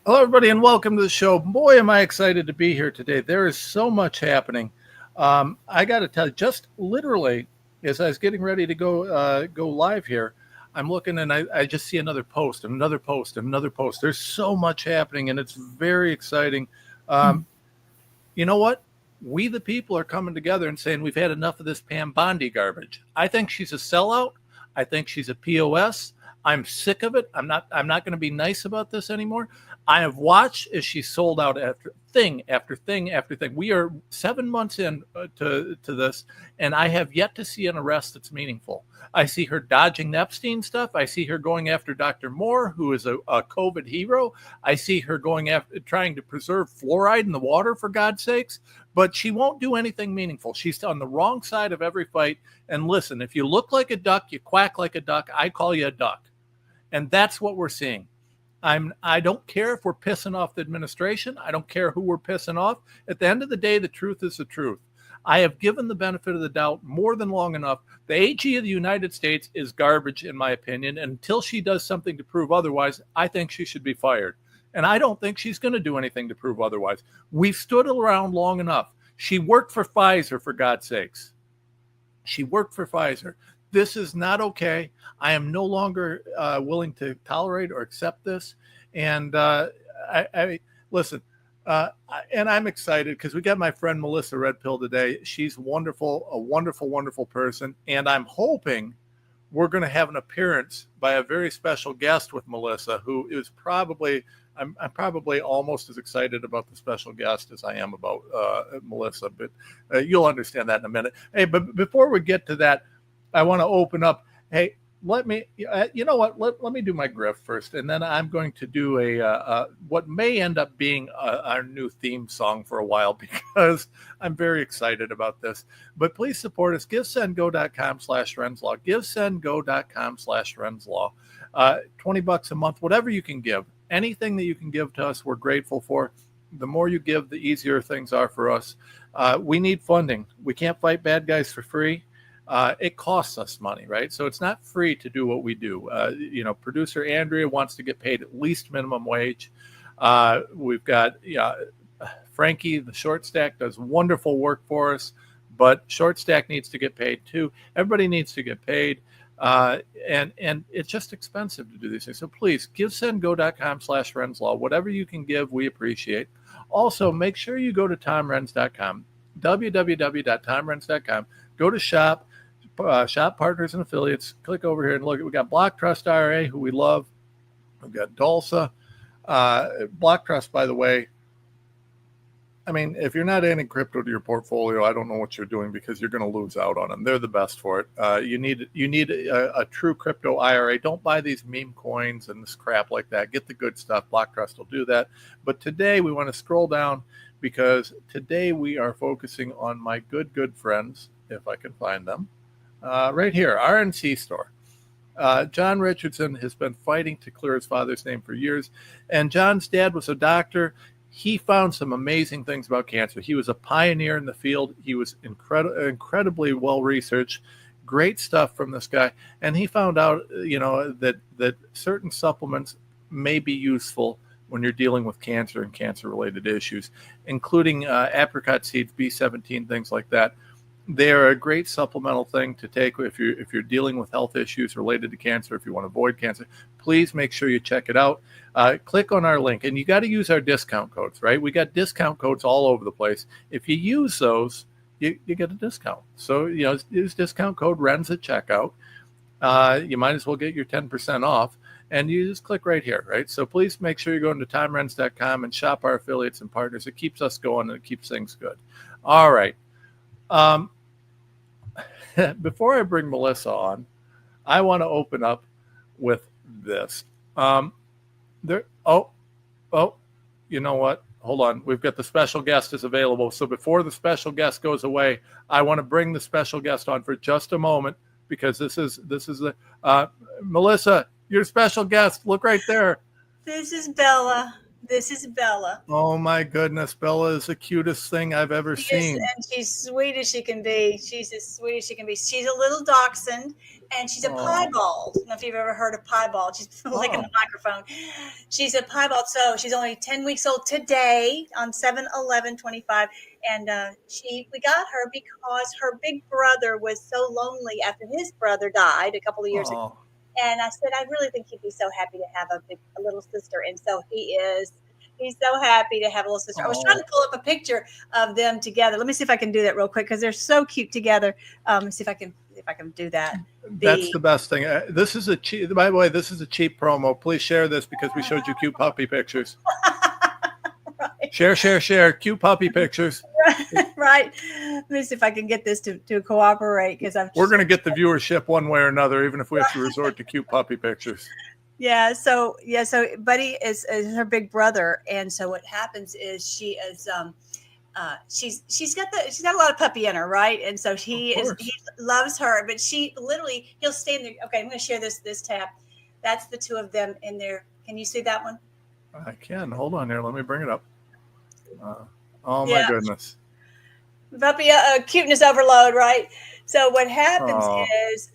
Hello, everybody, and welcome to the show. Boy, am I excited to be here today. There is so much happening. I got to tell you, just literally, as I was getting ready to go live here, I'm looking and I just see another post, and another post, and another post. There's so much happening, and it's very exciting. Um, you know what? We, the people, are coming together and saying we've had enough of this Pam Bondi garbage. I think she's a sellout. I think she's a POS. I'm sick of it. I'm not going to be nice about this anymore. I have watched as she sold out after thing after thing after thing. We are 7 months in to this, and I have yet to see an arrest that's meaningful. I see her dodging the Epstein stuff. I see her going after Dr. Moore, who is a COVID hero. I see her going after trying to preserve fluoride in the water, for God's sakes. But she won't do anything meaningful. She's on the wrong side of every fight. And listen, if you look like a duck, you quack like a duck. I call you a duck, and that's what we're seeing. I don't care if we're pissing off the administration. I don't care who we're pissing off. At the end of the day, the truth is the truth. I have given the benefit of the doubt more than long enough. The AG of the United States is garbage, in my opinion. And until she does something to prove otherwise, I think she should be fired. And I don't think she's going to do anything to prove otherwise. We've stood around long enough. She worked for Pfizer, for God's sakes. She worked for Pfizer. This is not okay. I am no longer willing to tolerate or accept this. And I listen, and I'm excited because we got my friend Melissa Redpill today. She's wonderful, a wonderful, wonderful person. And I'm hoping we're going to have an appearance by a very special guest with Melissa, who is probably, I'm probably almost as excited about the special guest as I am about Melissa, but you'll understand that in a minute. Hey, but before we get to that, I want to open up. Hey, let me, you know what? Let me do my grift first, and then I'm going to do what may end up being our new theme song for a while because I'm very excited about this. But please support us. GiveSendGo.com/Renslaw. GiveSendGo.com/Renslaw. $20 a month, whatever you can give. Anything that you can give to us, we're grateful for. The more you give, the easier things are for us. We need funding. We can't fight bad guys for free. It costs us money, right? So it's not free to do what we do. Producer Andrea wants to get paid at least minimum wage. We've got Frankie, the short stack, does wonderful work for us, but short stack needs to get paid too. Everybody needs to get paid. And it's just expensive to do these things. So please, GiveSendGo.com/Renslaw. Whatever you can give, we appreciate. Also, make sure you go to TomRens.com, www.TomRens.com. Go to shop partners and affiliates. Click over here and look. We got Block Trust IRA, who we love. We've got Dulsa. Block Trust, by the way, I mean, if you're not adding crypto to your portfolio, I don't know what you're doing because you're going to lose out on them. They're the best for it. You need a true crypto IRA. Don't buy these meme coins and this crap like that. Get the good stuff. Block Trust will do that. But today we want to scroll down because today we are focusing on my good friends, if I can find them, right here, RNC Store. John Richardson has been fighting to clear his father's name for years, and John's dad was a doctor. He found some amazing things about cancer. He was a pioneer in the field. He was incredibly well researched. Great stuff from this guy, and he found out, that certain supplements may be useful when you're dealing with cancer and cancer-related issues, including apricot seeds, B17, things like that. They are a great supplemental thing to take if you're dealing with health issues related to cancer. If you want to avoid cancer, please make sure you check it out. Click on our link, and you got to use our discount codes, right? We got discount codes all over the place. If you use those, you get a discount. So use discount code RENS at checkout. You might as well get your 10% off. And you just click right here, right? So please make sure you go into TomRens.com and shop our affiliates and partners. It keeps us going and it keeps things good. All right. Before I bring Melissa on, I want to open up with this. You know what? Hold on. We've got the special guest is available. So before the special guest goes away, I want to bring the special guest on for just a moment because this is the Melissa, your special guest. Look right there. This is Bella. This is Bella. Oh my goodness, Bella is the cutest thing I've ever She is, seen. and she's sweet as she can be. She's as sweet as she can be. She's a little dachshund, and she's a Oh, piebald. I don't know if you've ever heard of piebald. She's licking oh, the microphone. She's a piebald, so she's only 10 weeks old today on 7/11/25. And we got her because her big brother was so lonely after his brother died a couple of years ago. oh, And I said, I really think he'd be so happy to have a little sister. And so he is. He's so happy to have a little sister. I was trying oh. to pull up a picture of them together. Let me see if I can do that real quick because they're so cute together. Let me see if I can do that. That's the best thing. This is a cheap. By the way, this is a cheap promo. Please share this because we showed you cute puppy pictures. Right. Share. Cute puppy pictures. Right. Let me see if I can get this to cooperate because We're going to get the viewership one way or another, even if we have to resort to cute puppy pictures. Yeah. So Buddy is her big brother, and so what happens is she is she's got a lot of puppy in her, right? And so he loves her, but he'll stand there. Okay, I'm going to share this tab. That's the two of them in there. Can you see that one? I can. Hold on here. Let me bring it up. Oh my goodness. Puppy cuteness overload, right? So what happens is,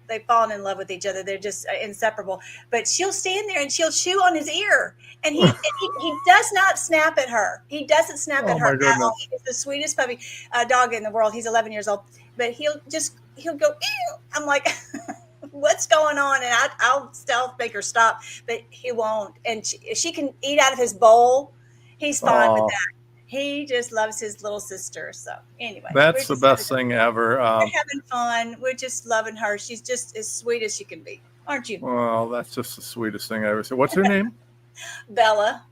they've fallen in love with each other. They're just inseparable. But she'll stand there and she'll chew on his ear, and he does not snap at her. He doesn't snap at her at all. He's the sweetest puppy dog in the world. He's 11 years old, but he'll go. Ew. I'm like, what's going on? And I'll make her stop, but he won't. And she can eat out of his bowl. He's fine with that. He just loves his little sister. So anyway, that's the best thing ever. We're having fun. We're just loving her. She's just as sweet as she can be, aren't you? Well, that's just the sweetest thing I ever said. What's her name? Bella.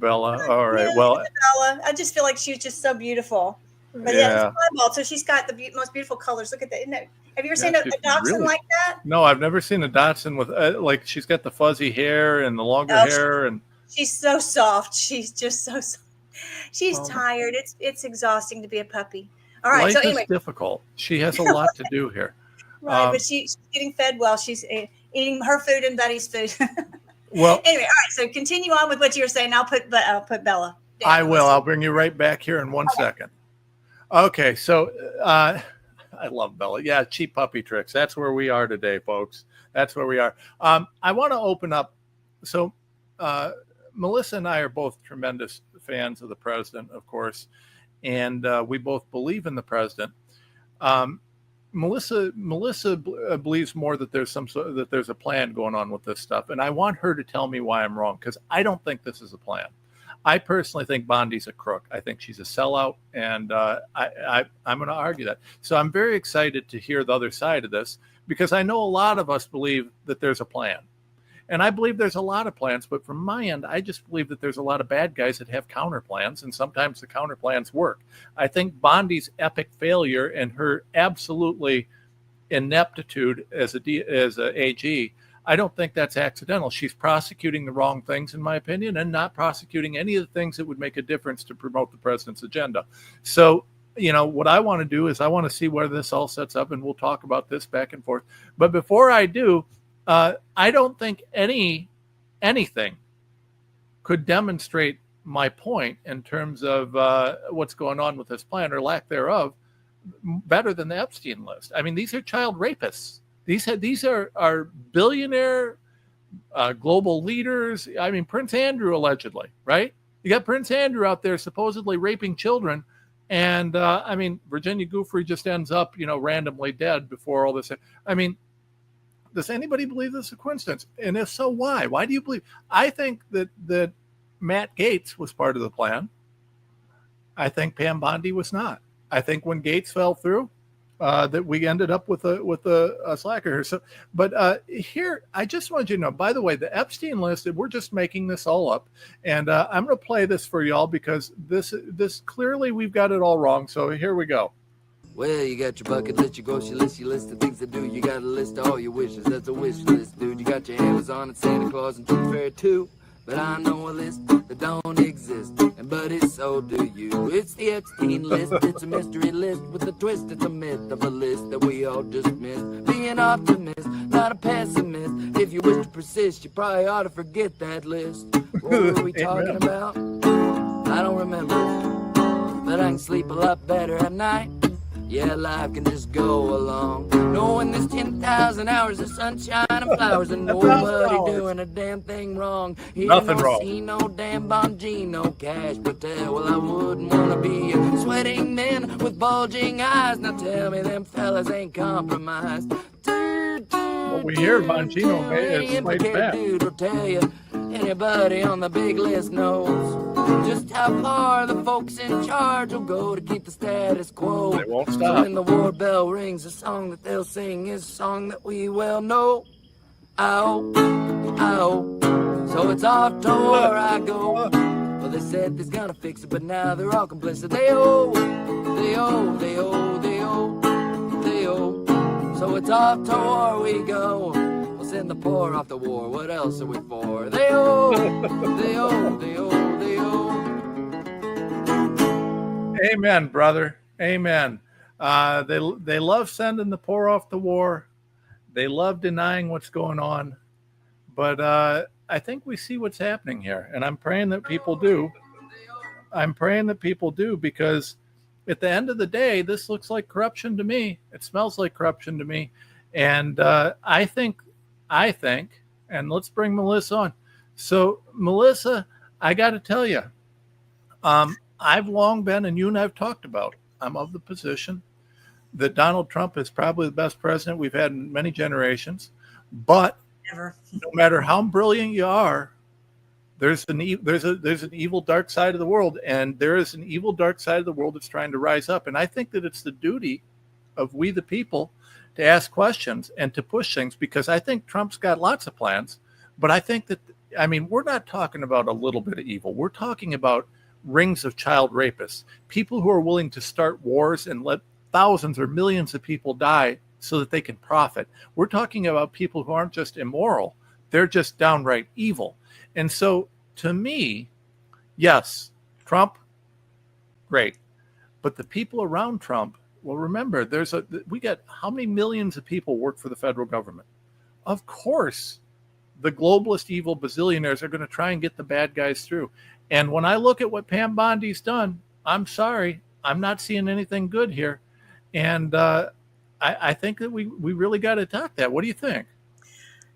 All right. Well, Bella. I just feel like she's just so beautiful. But it's piebald, so she's got the most beautiful colors. Look at that. Isn't it? Have you ever seen a dachshund like that? No, I've never seen a dachshund with like she's got the fuzzy hair and the longer hair, and she's so soft. She's just so soft. She's tired. It's exhausting to be a puppy. All right. Life is difficult. She has a lot to do here. Right, but she's getting fed well. She's eating her food and Buddy's food. Well, anyway, all right. So continue on with what you were saying. I'll put Bella down. I will. I'll bring you right back here in one second. Okay. So I love Bella. Yeah, cheap puppy tricks. That's where we are today, folks. That's where we are. I want to open up. So Melissa and I are both tremendous fans of the president, of course, and we both believe in the president. Melissa believes more that there's a plan going on with this stuff, and I want her to tell me why I'm wrong, because I don't think this is a plan. I personally think Bondi's a crook. I think she's a sellout, and I'm going to argue that. So I'm very excited to hear the other side of this, because I know a lot of us believe that there's a plan. And I believe there's a lot of plans, but from my end, I just believe that there's a lot of bad guys that have counter plans, and sometimes the counter plans work. I think Bondi's epic failure and her absolutely ineptitude as a AG, I don't think that's accidental. She's prosecuting the wrong things, in my opinion, and not prosecuting any of the things that would make a difference to promote the president's agenda. So, what I want to do is I want to see where this all sets up, and we'll talk about this back and forth. But before I do, I don't think anything could demonstrate my point in terms of what's going on with this plan or lack thereof better than the Epstein list. I mean, these are child rapists. These are billionaire global leaders. I mean, Prince Andrew allegedly, right? You got Prince Andrew out there supposedly raping children. And I mean, Virginia Giuffre just ends up, randomly dead before all this. I mean, does anybody believe this is a coincidence? And if so, why? Why do you believe? I think that Matt Gaetz was part of the plan. I think Pam Bondi was not. I think when Gaetz fell through, that we ended up with a slacker here. So, but here, I just want you to know, by the way, the Epstein list, we're just making this all up. And I'm going to play this for y'all because this clearly we've got it all wrong. So here we go. Well, you got your bucket list, your grocery list, your list of things to do. You got a list of all your wishes. That's a wish list, dude. You got your Amazon and Santa Claus and Tooth Fairy too. But I know a list that don't exist, and buddy, so do you. It's the Epstein list, it's a mystery list with a twist. It's a myth of a list that we all just missed. Be an optimist, not a pessimist. If you wish to persist, you probably ought to forget that list. What were we talking about? I don't remember, but I can sleep a lot better at night. Yeah, life can just go along, knowing there's 10,000 hours of sunshine and flowers, and nobody doing a damn thing wrong. Nothing wrong. See no damn Bongino Cash Patel. Well, I wouldn't wanna be a sweating man with bulging eyes. Now tell me them fellas ain't compromised. What we hear, Bongino is quite bad. Dude will tell you, anybody on the big list knows just how far the folks in charge will go to keep the status quo. They won't So stop. when the war bell rings, the song that they'll sing is a song that we well know. Ow, ow. So it's off to war I go. Well, they said they's gonna fix it, but now they're all complicit. They owe, they owe, they owe, they owe, they owe. So it's off to war we go. We'll send the poor off the war. What else are we for? They owe, they owe, they owe, they owe. Amen, brother. Amen. They love sending the poor off to war. They love denying what's going on. But I think we see what's happening here. And I'm praying that people do. I'm praying that people do, because at the end of the day, this looks like corruption to me. It smells like corruption to me. And I think, and let's bring Melissa on. So, Melissa, I got to tell you, I've long been, and you and I've talked about, I'm of the position that Donald Trump is probably the best president we've had in many generations. But Never. no matter how brilliant you are, there's an evil dark side of the world, and there is an evil dark side of the world that's trying to rise up. And I think that it's the duty of we the people to ask questions and to push things, because I think Trump's got lots of plans. But I think that, I mean, we're not talking about a little bit of evil. We're talking about rings of child rapists, people who are willing to start wars and let thousands or millions of people die so that they can profit. We're talking about people who aren't just immoral, they're just downright evil. And so, to me, yes, Trump, great. But the people around Trump, well, remember, we got how many millions of people work for the federal government? Of course, the globalist evil bazillionaires are going to try and get the bad guys through. And when I look at what Pam Bondi's done, I'm sorry, I'm not seeing anything good here. And I think that we really got to attack that. What do you think?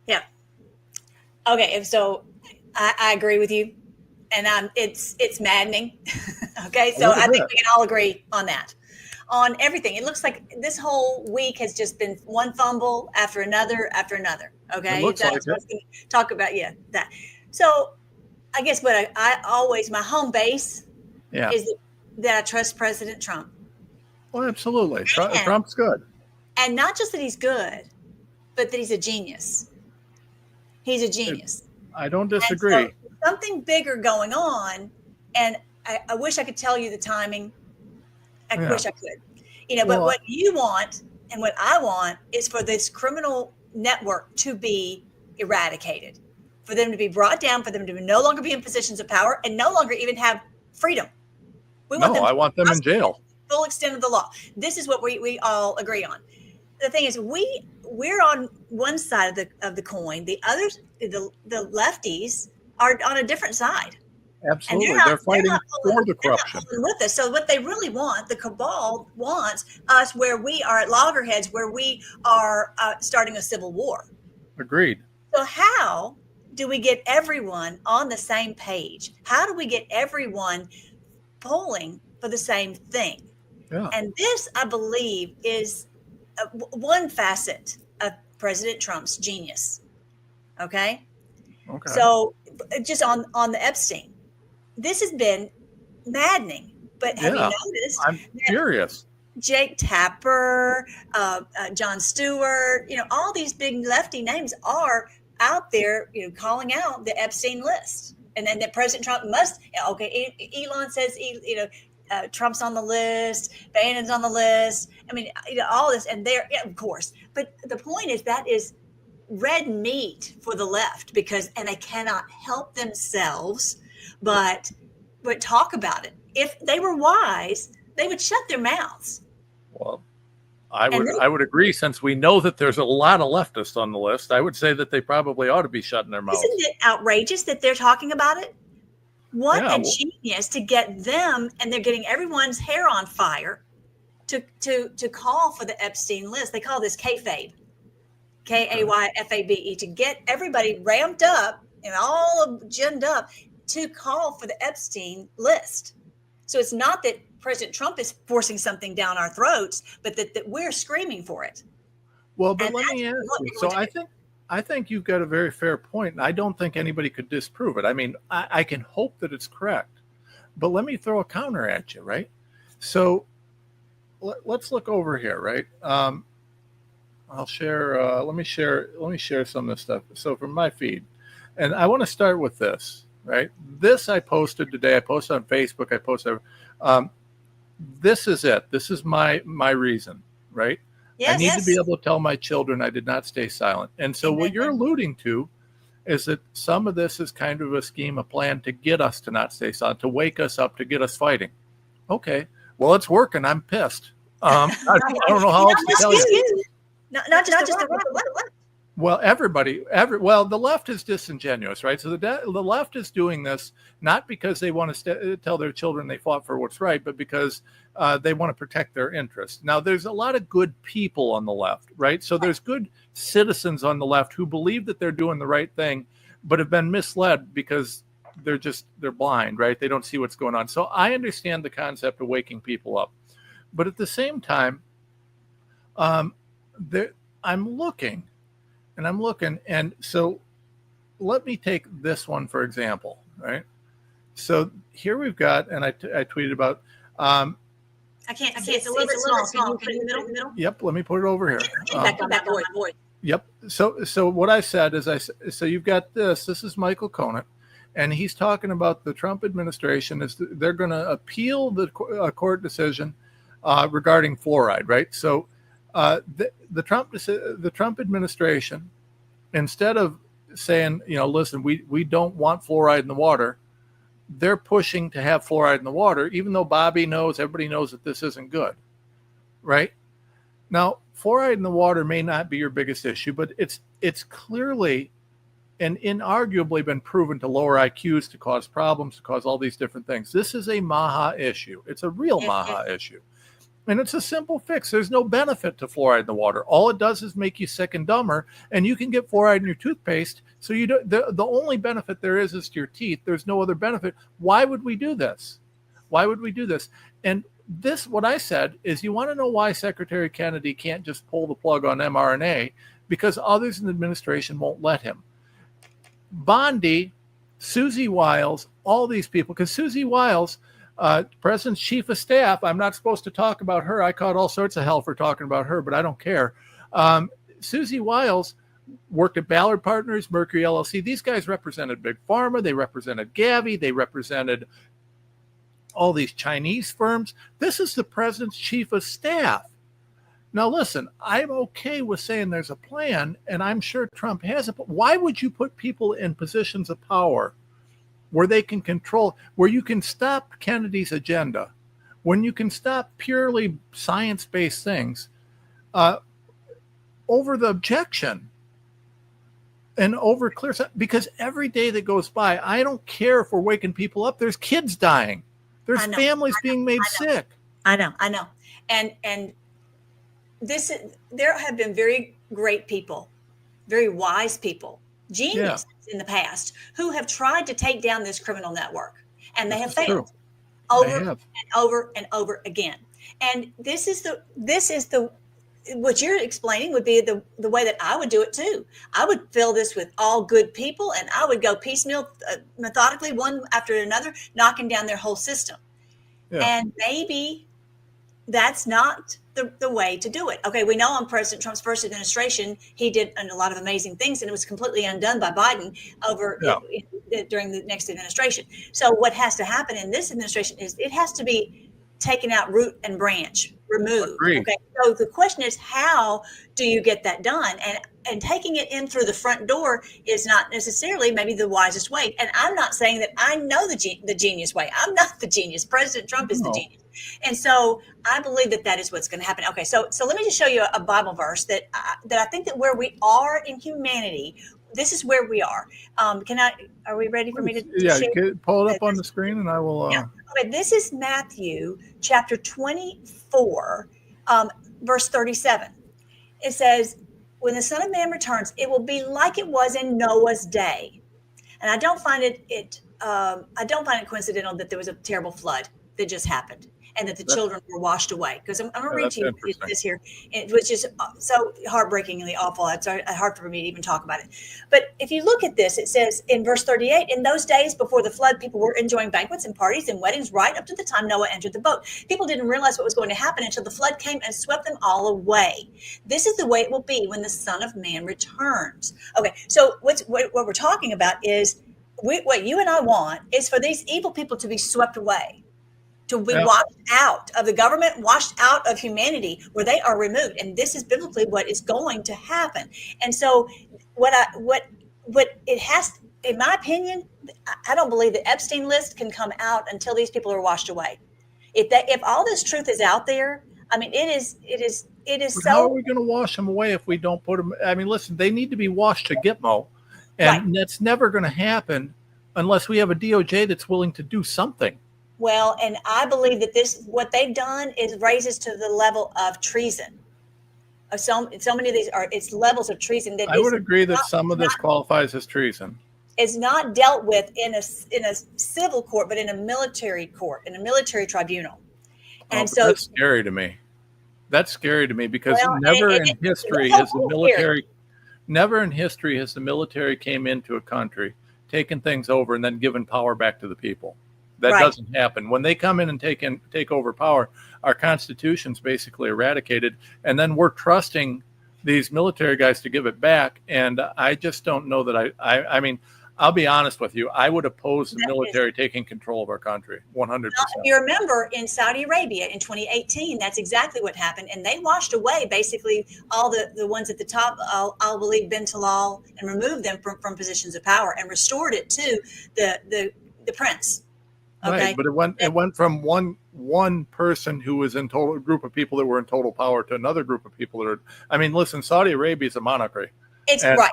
Yeah. Okay, and so I agree with you, and it's maddening. Okay, so I think we can all agree on that, on everything. It looks like this whole week has just been one fumble after another after another. Okay, it looks that's what I was going to talk about. Yeah, that. So I guess what I always, my home base is that I trust President Trump. Well, absolutely, Trump's good, and not just that he's good, but that he's a genius. He's a genius. I don't disagree. So something bigger going on, and I wish I could tell you the timing. I wish I could. But what you want and what I want is for this criminal network to be eradicated, for them to be brought down, for them to no longer be in positions of power and no longer even have freedom. I want them in jail. Full extent of the law. This is what we all agree on. The thing is, we're on one side of the coin. The others, the lefties, are on a different side. Absolutely, they're fighting for the corruption with us. So what they really want, the cabal wants us where we are at loggerheads, where we are starting a civil war. Agreed. So how do we get everyone on the same page? How do we get everyone polling for the same thing? Yeah. And this, I believe, is one facet of President Trump's genius. Okay. So just on the Epstein, this has been maddening. But have you noticed? I'm furious. Jake Tapper, Jon Stewart, all these big lefty names are out there, calling out the Epstein list. And then that President Trump must, Elon says, Trump's on the list, Bannon's on the list. I mean, all this, and of course. But the point is that is red meat for the left and they cannot help themselves but talk about it. If they were wise, they would shut their mouths. Well, I would agree. Since we know that there's a lot of leftists on the list, I would say that they probably ought to be shutting their mouths. Isn't it outrageous that they're talking about it? What a genius to get them, and they're getting everyone's hair on fire to call for the Epstein list. They call this kayfabe, Kayfabe, to get everybody ramped up and all ginned up to call for the Epstein list. So it's not that President Trump is forcing something down our throats, but that we're screaming for it. Well, but let me ask you. So I think you've got a very fair point, and I don't think anybody could disprove it. I mean, I can hope that it's correct, but let me throw a counter at you, right? So let's look over here, right? I'll share. Let me share some of this stuff. So from my feed, and I want to start with this, right? This I posted today. I posted on Facebook. I posted. This is it. This is my reason, right? Yes, I need to be able to tell my children I did not stay silent. And so what you're alluding to is that some of this is kind of a scheme, a plan to get us to not stay silent, to wake us up, to get us fighting. Okay, well, it's working. I'm pissed. I don't know how else to tell you. Not just the left. Well, the left is disingenuous, right? So the left is doing this not because they want to tell their children they fought for what's right, but because they want to protect their interests. Now, there's a lot of good people on the left, right? So there's good citizens on the left who believe that they're doing the right thing, but have been misled because they're blind, right? They don't see what's going on. So I understand the concept of waking people up, but at the same time, I'm looking. And so let me take this one, for example, right? So here we've got, and I tweeted about. I can't see. It's a little bit small. Can you put it in the middle? Yep. Let me put it over here. Back on my board. Yep. So what I said is so you've got this. This is Michael Conant, and he's talking about the Trump administration they're going to appeal the court decision regarding fluoride, right? So. The Trump administration, instead of saying, listen, we don't want fluoride in the water, they're pushing to have fluoride in the water, even though everybody knows that this isn't good, right? Now, fluoride in the water may not be your biggest issue, but it's clearly and inarguably been proven to lower IQs, to cause problems, to cause all these different things. This is a MAHA issue. It's a real MAHA issue. And it's a simple fix. There's no benefit to fluoride in the water. All it does is make you sick and dumber, and you can get fluoride in your toothpaste. So the only benefit there is to your teeth. There's no other benefit. Why would we do this? And what I said is, you want to know why Secretary Kennedy can't just pull the plug on mRNA? Because others in the administration won't let him. Bondi, Susie Wiles, all these people, because Susie Wiles, President's chief of staff, I'm not supposed to talk about her. I caught all sorts of hell for talking about her, but I don't care. Susie Wiles worked at Ballard Partners, Mercury LLC. These guys represented Big Pharma. They represented Gavi. They represented all these Chinese firms. This is the president's chief of staff. Now, listen, I'm okay with saying there's a plan, and I'm sure Trump has it, but why would you put people in positions of power where they can control, where you can stop Kennedy's agenda, when you can stop purely science-based things over the objection and over clear, because every day that goes by, I don't care if we're waking people up. There's kids dying. There's families being made sick. I know. And there have been very great people, very wise people, geniuses in the past, who have tried to take down this criminal network, and they have failed over and over again. And this is the what you're explaining would be the way that I would do it too. I would fill this with all good people, and I would go piecemeal, methodically, one after another, knocking down their whole system. And maybe that's not the way to do it. Okay, we know on President Trump's first administration, he did a lot of amazing things, and it was completely undone by Biden during the next administration. So what has to happen in this administration is it has to be taken out root and branch, removed. Agreed. Okay. So the question is, how do you get that done? And taking it in through the front door is not necessarily maybe the wisest way. And I'm not saying that I know the genius way. I'm not the genius. President Trump is the genius. And so I believe that is what's going to happen. Okay, so let me just show you a Bible verse that I think that where we are in humanity, this is where we are. Are we ready for me to share? Pull it up on the screen and I will. Yeah. Okay, this is Matthew chapter 24, verse 37. It says, when the Son of Man returns, it will be like it was in Noah's day. And I don't find it coincidental that there was a terrible flood that just happened and that the children were washed away. Because I'm going to read you this here, which is so heartbreakingly awful. It's hard for me to even talk about it. But if you look at this, it says in verse 38, in those days before the flood, people were enjoying banquets and parties and weddings right up to the time Noah entered the boat. People didn't realize what was going to happen until the flood came and swept them all away. This is the way it will be when the Son of Man returns. Okay, so what we're talking about is what you and I want is for these evil people to be swept away, to be washed out of the government, washed out of humanity, where they are removed. And this is biblically what is going to happen. And so what it has, in my opinion, I don't believe the Epstein list can come out until these people are washed away. If all this truth is out there, I mean, it is But so. how are we going to wash them away if we don't put them? I mean, listen, they need to be washed to Gitmo. And that's never going to happen unless we have a DOJ that's willing to do something. Well, and I believe that what they've done is raises to the level of treason. So many of these it's levels of treason that I would agree that some of this qualifies as treason. It's not dealt with in a civil court, but in a military court, in a military tribunal. And so that's scary to me. That's scary to me because never in history has the military came into a country, taken things over, and then given power back to the people. That doesn't happen. When they come in and take over power, our Constitution's basically eradicated, and then we're trusting these military guys to give it back. And I just don't know that I mean, I'll be honest with you. I would oppose the military taking control of our country 100%. If you remember in Saudi Arabia in 2018, that's exactly what happened. And they washed away basically all the ones at the top, I'll believe bin Talal, and removed them from positions of power and restored it to the prince. Okay. Right, but it went from one person who was in total group of people that were in total power to another group of people that are. I mean, listen, Saudi Arabia is a monarchy. It's right.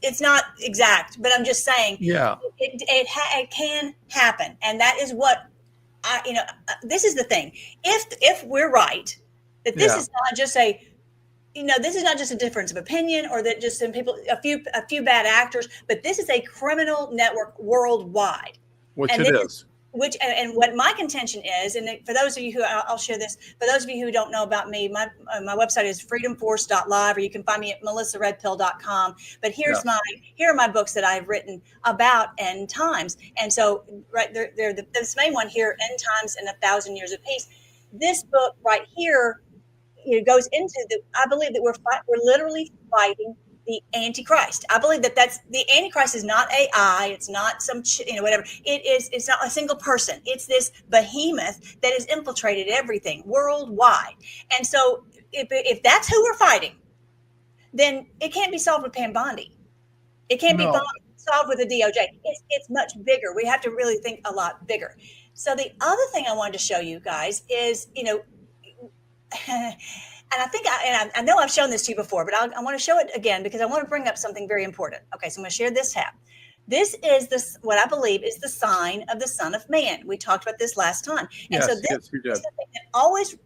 It's not exact, but I'm just saying. Yeah. It can happen, and that is what this is the thing. If we're right, that this is not just this is not just a difference of opinion, or that just some people, a few bad actors, but this is a criminal network worldwide. Which it is. And what my contention is, and for those of you who, I'll share this, for those of you who don't know about me, my website is freedomforce.live, or you can find me at melissaredpill.com. But here are my books that I've written about end times. And so they're this main one here, End Times and 1,000 Years of Peace. This book right here, goes into I believe that we're literally fighting the Antichrist. I believe that the Antichrist is not AI. It's not some whatever. It's not a single person. It's this behemoth that has infiltrated everything worldwide. And so if that's who we're fighting, then it can't be solved with Pam Bondi. It can't be solved with the DOJ. It's much bigger. We have to really think a lot bigger. So the other thing I wanted to show you guys is, and I think I know I've shown this to you before, but I want to show it again because I want to bring up something very important. Okay, so I'm going to share this tab. This is what I believe is the sign of the Son of Man. We talked about this last time. And so this is the thing that always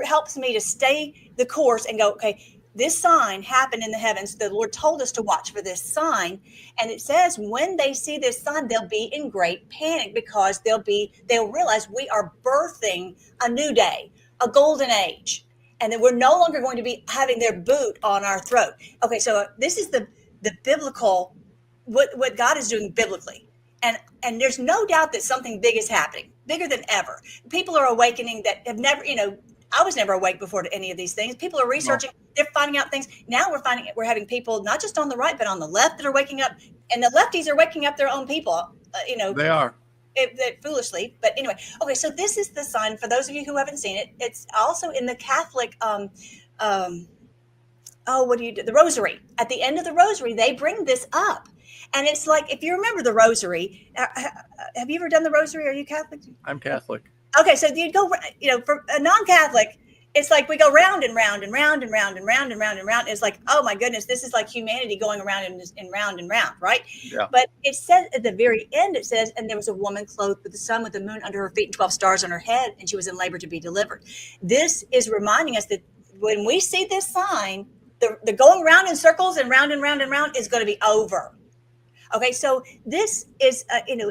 helps me to stay the course and go, okay, this sign happened in the heavens. The Lord told us to watch for this sign. And it says when they see this sign, they'll be in great panic because they'll realize we are birthing a new day, a golden age. And that we're no longer going to be having their boot on our throat. Okay, so this is the biblical, what God is doing biblically. And there's no doubt that something big is happening, bigger than ever. People are awakening that have never, I was never awake before to any of these things. People are researching, they're finding out things. Now we're having people, not just on the right, but on the left that are waking up. And the lefties are waking up their own people, They are. foolishly. But anyway, okay. So this is the sign for those of you who haven't seen it. It's also in the Catholic. What do you do? The Rosary. At the end of the Rosary, they bring this up, and it's like if you remember the Rosary. Have you ever done the Rosary? Are you Catholic? I'm Catholic. Okay, so you'd go. For a non-Catholic, it's like we go round and round and round and round and round and round and round. It's like, oh my goodness, this is like humanity going around and round and round, right? Yeah. But it says at the very end, it says, and there was a woman clothed with the sun, with the moon under her feet, and 12 stars on her head, and she was in labor to be delivered. This is reminding us that when we see this sign, the going round in circles and round and round and round is going to be over. Okay, so this is,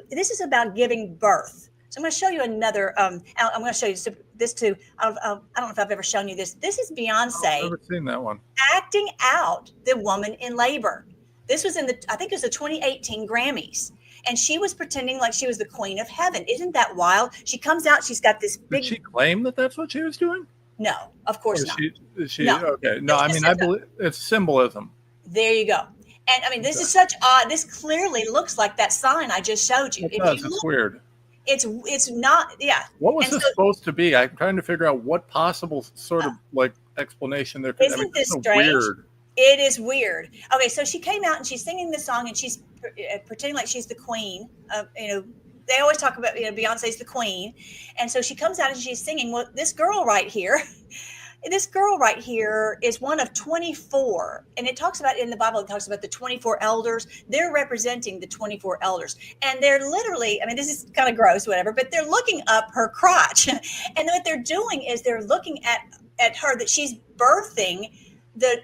this is about giving birth. So I'm going to show you another. I'm going to show you this too. I don't know if I've ever shown you this. This is Beyonce. I've never seen that one. Acting out the woman in labor. This was I think it was the 2018 Grammys. And she was pretending like she was the queen of heaven. Isn't that wild? She comes out. She's got this big. Did she claim that that's what she was doing? No, of course not. No. Okay. No, I mean, I believe it's symbolism. There you go. And I mean, this is such odd. This clearly looks like that sign I just showed you. It does. It's weird. It's not. Yeah. What was this supposed to be? I'm trying to figure out what possible sort of like explanation there could be. Isn't this strange? Weird. It is weird. Okay, so she came out and she's singing this song and she's pretending like she's the queen of, they always talk about, Beyonce's the queen. And so she comes out and she's singing. Well, this girl right here is one of 24. And it talks about in the Bible, it talks about the 24 elders. They're representing the 24 elders. And they're literally, I mean, this is kind of gross, whatever, but they're looking up her crotch. And what they're doing is they're looking at her, that she's birthing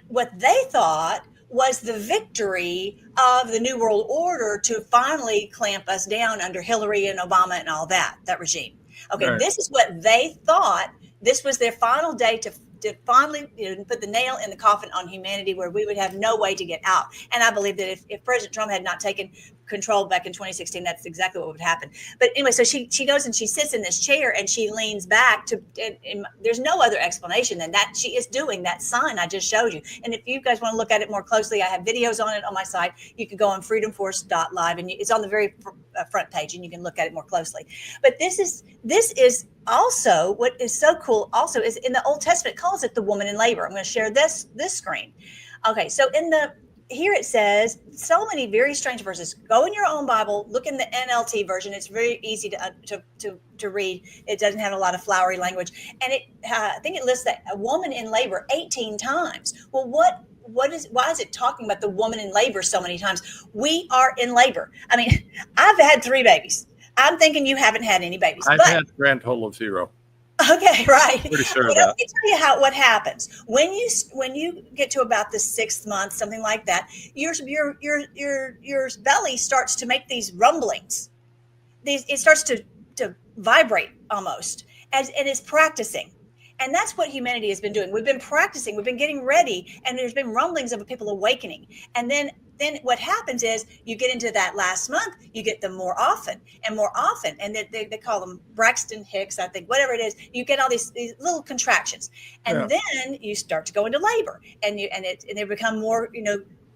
what they thought was the victory of the New World Order to finally clamp us down under Hillary and Obama and all that regime. Okay, right. This is what they thought. This was their final day to finally put the nail in the coffin on humanity, where we would have no way to get out. And I believe that if President Trump had not taken control back in 2016, that's exactly what would happen. But anyway, so she goes and she sits in this chair and she leans back and there's no other explanation than that she is doing that sign I just showed you. And if you guys want to look at it more closely, I have videos on it on my site. You can go on freedomforce.live and it's on the very front page and you can look at it more closely. But this is also what is so cool also is in the Old Testament, it calls it the woman in labor. I'm going to share this screen. Okay, so here it says so many very strange verses. Go in your own Bible, look in the NLT version. It's very easy to read. It doesn't have a lot of flowery language, and I think it lists that a woman in labor 18 times. Well, why is it talking about the woman in labor so many times? We are in labor. I mean, I've had 3 babies. I'm thinking you haven't had any babies. I've had a grand total of 0. Okay, right. Pretty sure of that. Let me tell you what happens when you get to about the 6th month, something like that. Your belly starts to make these rumblings. It starts to vibrate almost, and it's practicing. And that's what humanity has been doing. We've been practicing. We've been getting ready, and there's been rumblings of people awakening. And then what happens is you get into that last month, you get them more often, and they call them Braxton Hicks, I think, whatever it is. You get all these little contractions, and then you start to go into labor, and they become more,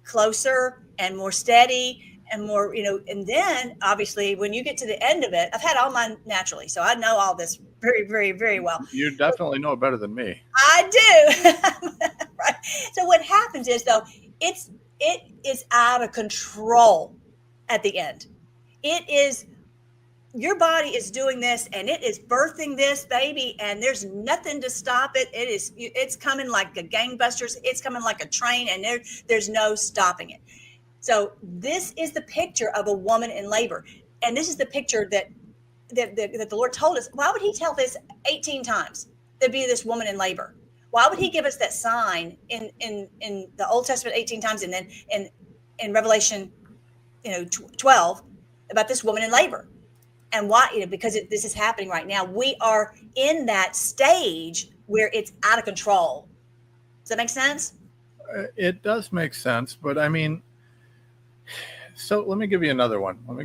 closer and more steady and more, and then obviously when you get to the end of it, I've had all mine naturally, so I know all this very, very, very well. You definitely know it better than me. I do. Right. So what happens is, though, it is out of control at the end. Your body is doing this and it is birthing this baby, and there's nothing to stop it. It's coming like a gangbusters. It's coming like a train, and there's no stopping it. So this is the picture of a woman in labor. And this is the picture that the Lord told us. Why would he tell this 18 times? There'd be this woman in labor. Why would he give us that sign in the Old Testament 18 times, and then in Revelation 12 about this woman in labor? And why? Because this is happening right now. We are in that stage where it's out of control. Does that make sense? It does make sense, but I mean, So let me give you another one. Okay,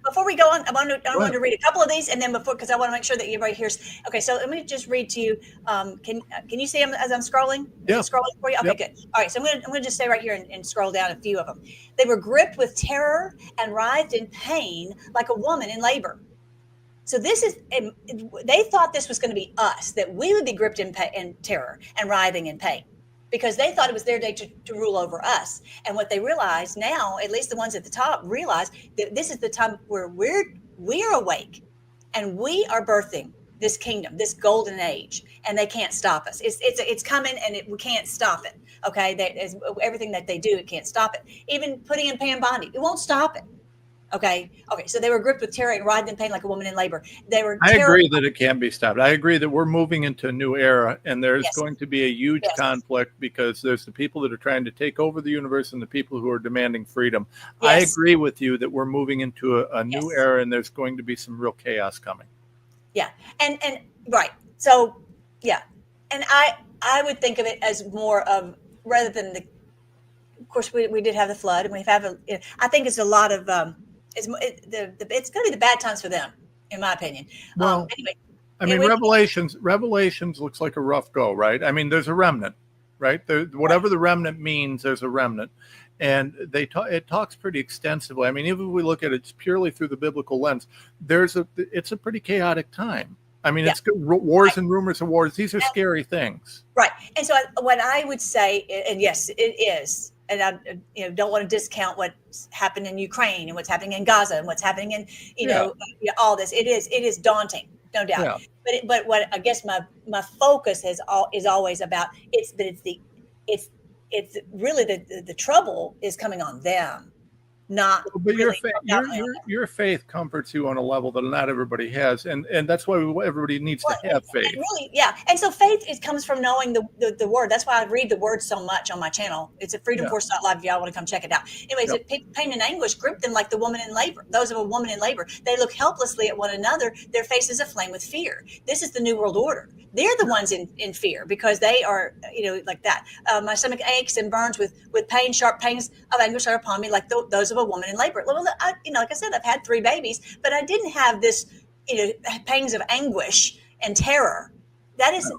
before we go on, I want to read a couple of these, and then because I want to make sure that everybody hears. Okay, so let me just read to you. Can you see them as I'm scrolling? Yeah. Is it scrolling for you? Okay, good. All right, so I'm gonna just stay right here and scroll down a few of them. They were gripped with terror and writhed in pain like a woman in labor. So they thought this was going to be us, that we would be gripped in terror and writhing in pain, because they thought it was their day to rule over us. And what they realize now, at least the ones at the top, realize that this is the time where we're awake and we are birthing this kingdom, this golden age, and they can't stop us. It's coming, and we can't stop it. Okay, everything that they do, it can't stop it. Even putting in Pam Bondi, it won't stop it. Okay. So they were gripped with terror and writhed in pain like a woman in labor. I agree that it can be stopped. I agree that we're moving into a new era, and there's going to be a huge conflict, because there's the people that are trying to take over the universe and the people who are demanding freedom. Yes. I agree with you that we're moving into a new era, and there's going to be some real chaos coming. Yeah. And right. So, yeah. And I would think of it as more of, rather than of course, we did have the flood, and I think it's a lot of, it's going to be the bad times for them, in my opinion. Well, anyway, I mean, Revelations looks like a rough go, right? I mean, there's a remnant, right? Whatever the remnant means, there's a remnant, and it talks pretty extensively. I mean, even if we look at it purely through the biblical lens, it's a pretty chaotic time. I mean, it's wars and rumors of wars. These are scary things, right? And so, what I would say, and yes, it is. And I don't want to discount what's happened in Ukraine and what's happening in Gaza and what's happening in all this. It is daunting, no doubt. Yeah. But what I guess my focus is always about it's really the trouble is coming on them. Not but really your faith comforts you on a level that not everybody has, and that's why everybody needs to have faith. Really, yeah. And so faith comes from knowing the word. That's why I read the word so much on my channel. It's at freedomforce.live if y'all want to come check it out. Anyways, pain and anguish grip them like the woman in labor. Those of a woman in labor. They look helplessly at one another. Their faces aflame with fear. This is the new world order. They're the ones in fear, because they are, like that. My stomach aches and burns with pain. Sharp pains of anguish are upon me, like those of a woman in labor. Well, like I said, I've had 3 babies, but I didn't have this, pangs of anguish and terror. That's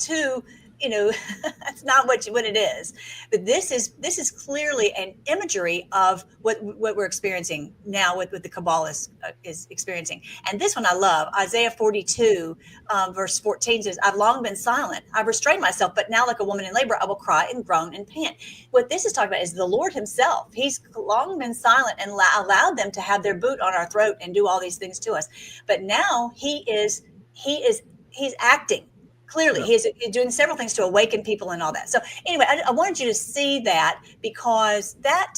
too, that's not what it is. But this is clearly an imagery of what we're experiencing now, with the Kabbalah is experiencing. And this one I love. Isaiah 42 verse 14 says, "I've long been silent. I've restrained myself, but now like a woman in labor, I will cry and groan and pant." What this is talking about is the Lord himself. He's long been silent and allowed them to have their boot on our throat and do all these things to us. But now he's acting. Clearly, he's doing several things to awaken people and all that. So anyway, I wanted you to see that, because that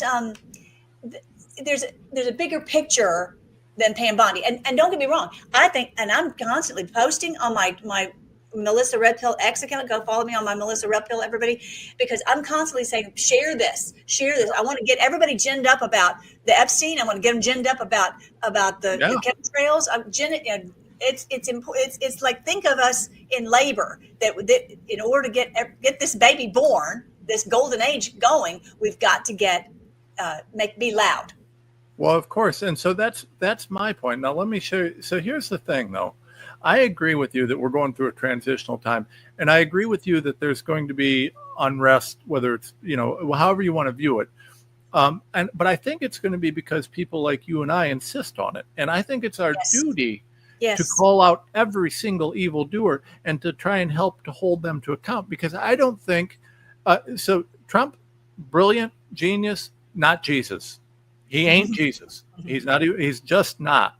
there's a bigger picture than Pam Bondi. And don't get me wrong, I think, and I'm constantly posting on my Melissa Red Pill X account. Go follow me on my Melissa Red Pill, everybody, because I'm constantly saying, share this. I want to get everybody ginned up about the Epstein. I want to get them ginned up about the chemtrails. It's like, think of us in labor, that in order to get this baby born, this golden age going, we've got to be loud. Well, of course. And so that's my point. Now, let me show you. So here's the thing, though. I agree with you that we're going through a transitional time. And I agree with you that there's going to be unrest, whether it's, however you want to view it. But I think it's going to be because people like you and I insist on it. And I think it's our duty to call out every single evildoer and to try and help to hold them to account, because I don't think so. Trump, brilliant, genius, not Jesus. He ain't Jesus. He's not. He's just not.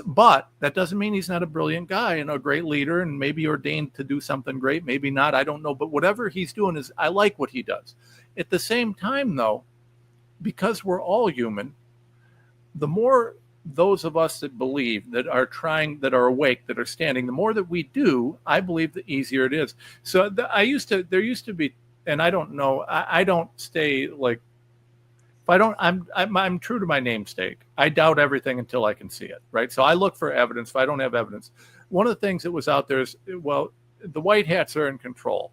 But that doesn't mean he's not a brilliant guy and a great leader and maybe ordained to do something great. Maybe not. I don't know. But whatever he's doing I like what he does. At the same time, though, because we're all human, the more those of us that believe, that are trying, that are awake, that are standing, the more that we do, I believe the easier it is. So there used to be, and I don't know, I don't stay like, I'm true to my namesake. I doubt everything until I can see it, right? So I look for evidence. If I don't have evidence, one of the things that was out there is, well, the white hats are in control.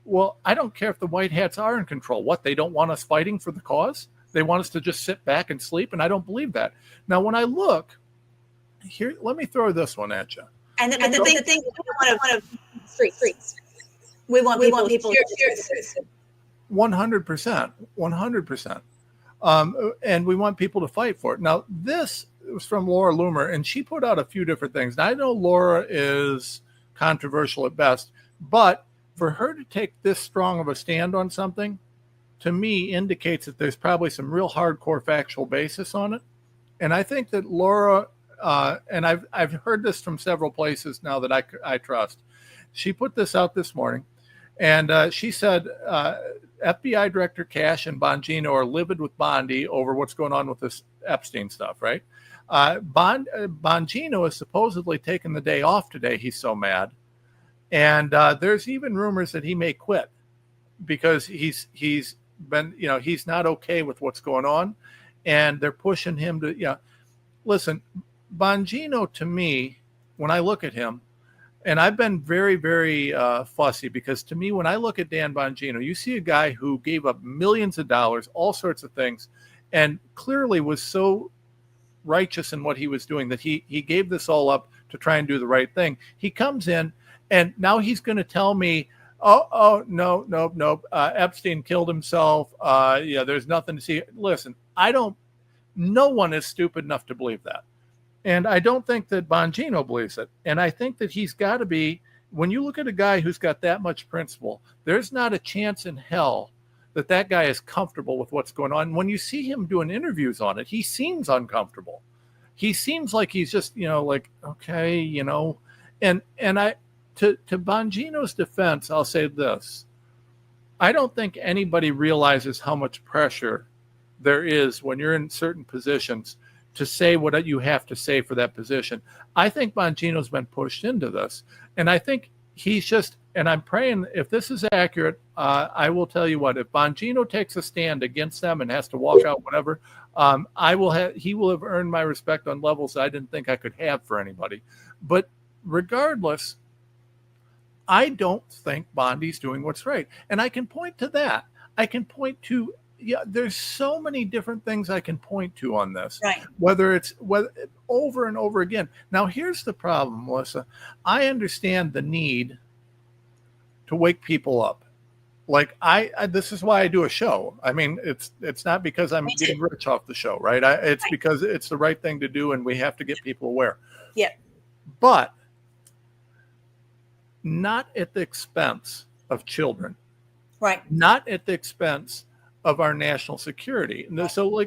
well, I don't care if the white hats are in control. What, they don't want us fighting for the cause? They want us to just sit back and sleep? And I don't believe that. Now, when I look here, let me throw this one at you. And the thing we want to streets. We want people to share the truth. 100%, 100%. And we want people to fight for it. Now, this was from Laura Loomer, and she put out a few different things. Now, I know Laura is controversial at best, but for her to take this strong of a stand on something, to me, indicates that there's probably some real hardcore factual basis on it. And I think that Laura, and I've heard this from several places now that I trust. She put this out this morning, and she said FBI Director Cash and Bongino are livid with Bondi over what's going on with this Epstein stuff, right? Bongino is supposedly taking the day off today. He's so mad. And there's even rumors that he may quit because he's been, he's not okay with what's going on. And they're pushing him to, listen, Bongino, to me, when I look at him, and I've been very, very fussy, because to me, when I look at Dan Bongino, you see a guy who gave up millions of dollars, all sorts of things, and clearly was so righteous in what he was doing that he gave this all up to try and do the right thing. He comes in, and now he's going to tell me, no, Epstein killed himself. There's nothing to see. Listen, no one is stupid enough to believe that. And I don't think that Bongino believes it. And I think that he's got to be, when you look at a guy who's got that much principle, there's not a chance in hell that guy is comfortable with what's going on. When you see him doing interviews on it, he seems uncomfortable. He seems like he's just, okay, and I, to Bongino's defense, I'll say this. I don't think anybody realizes how much pressure there is when you're in certain positions to say what you have to say for that position. I think Bongino's been pushed into this. And I think he's just, and I'm praying, if this is accurate, I will tell you what, if Bongino takes a stand against them and has to walk out, whatever, he will have earned my respect on levels I didn't think I could have for anybody. But regardless, I don't think Bondi's doing what's right. And I can point to that. I can point to, there's so many different things I can point to on this, right? Whether over and over again. Now, here's the problem, Melissa. I understand the need to wake people up. Like this is why I do a show. I mean, it's not because I'm getting rich off the show, right? It's because it's the right thing to do, and we have to get people aware. Yeah. But not at the expense of children. Right. Not at the expense of our national security. And so,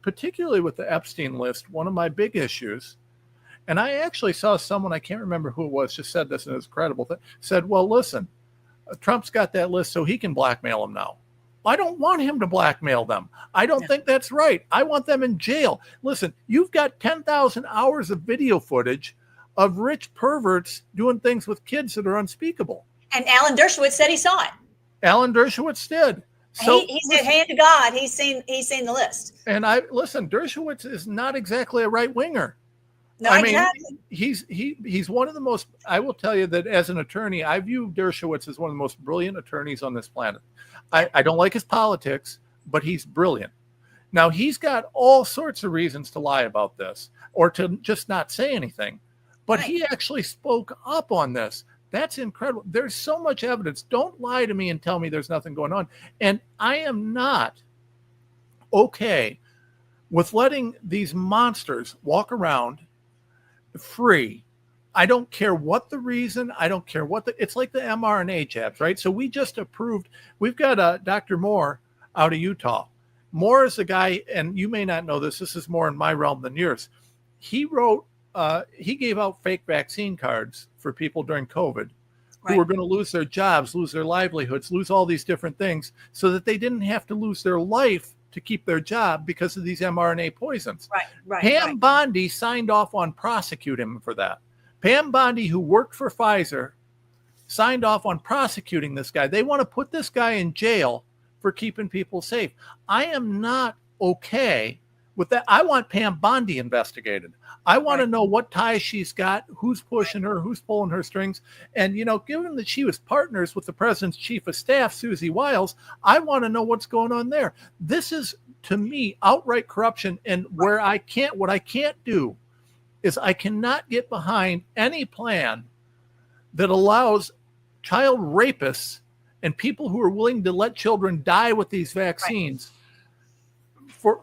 particularly with the Epstein list, one of my big issues, and I actually saw someone, I can't remember who it was, just said this, and it's credible, said, well, listen, Trump's got that list so he can blackmail them now. I don't want him to blackmail them. I don't think that's right. I want them in jail. Listen, you've got 10,000 hours of video footage of rich perverts doing things with kids that are unspeakable. And Alan Dershowitz said he saw it. Alan Dershowitz did. So he said, hand to God, he's seen the list. And Dershowitz is not exactly a right winger. No, exactly. He's one of the most, I will tell you that as an attorney, I view Dershowitz as one of the most brilliant attorneys on this planet. I don't like his politics, but he's brilliant. Now, he's got all sorts of reasons to lie about this or to just not say anything, but he actually spoke up on this. That's incredible. There's so much evidence. Don't lie to me and tell me there's nothing going on. And I am not okay with letting these monsters walk around free. I don't care what the reason. I don't care it's like the mRNA jabs, right? So we just approved, we've got Dr. Moore out of Utah. Moore is a guy, and you may not know this is more in my realm than yours. He gave out fake vaccine cards for people during COVID who were going to lose their jobs, lose their livelihoods, lose all these different things so that they didn't have to lose their life to keep their job because of these mRNA poisons. Pam Bondi signed off on prosecuting him for that. Pam Bondi, who worked for Pfizer, signed off on prosecuting this guy. They want to put this guy in jail for keeping people safe. I am not okay with that, I want Pam Bondi investigated. I want to know what ties she's got, who's pushing her, who's pulling her strings. And, given that she was partners with the president's chief of staff, Susie Wiles, I want to know what's going on there. This is, to me, outright corruption. And what I can't do is I cannot get behind any plan that allows child rapists and people who are willing to let children die with these vaccines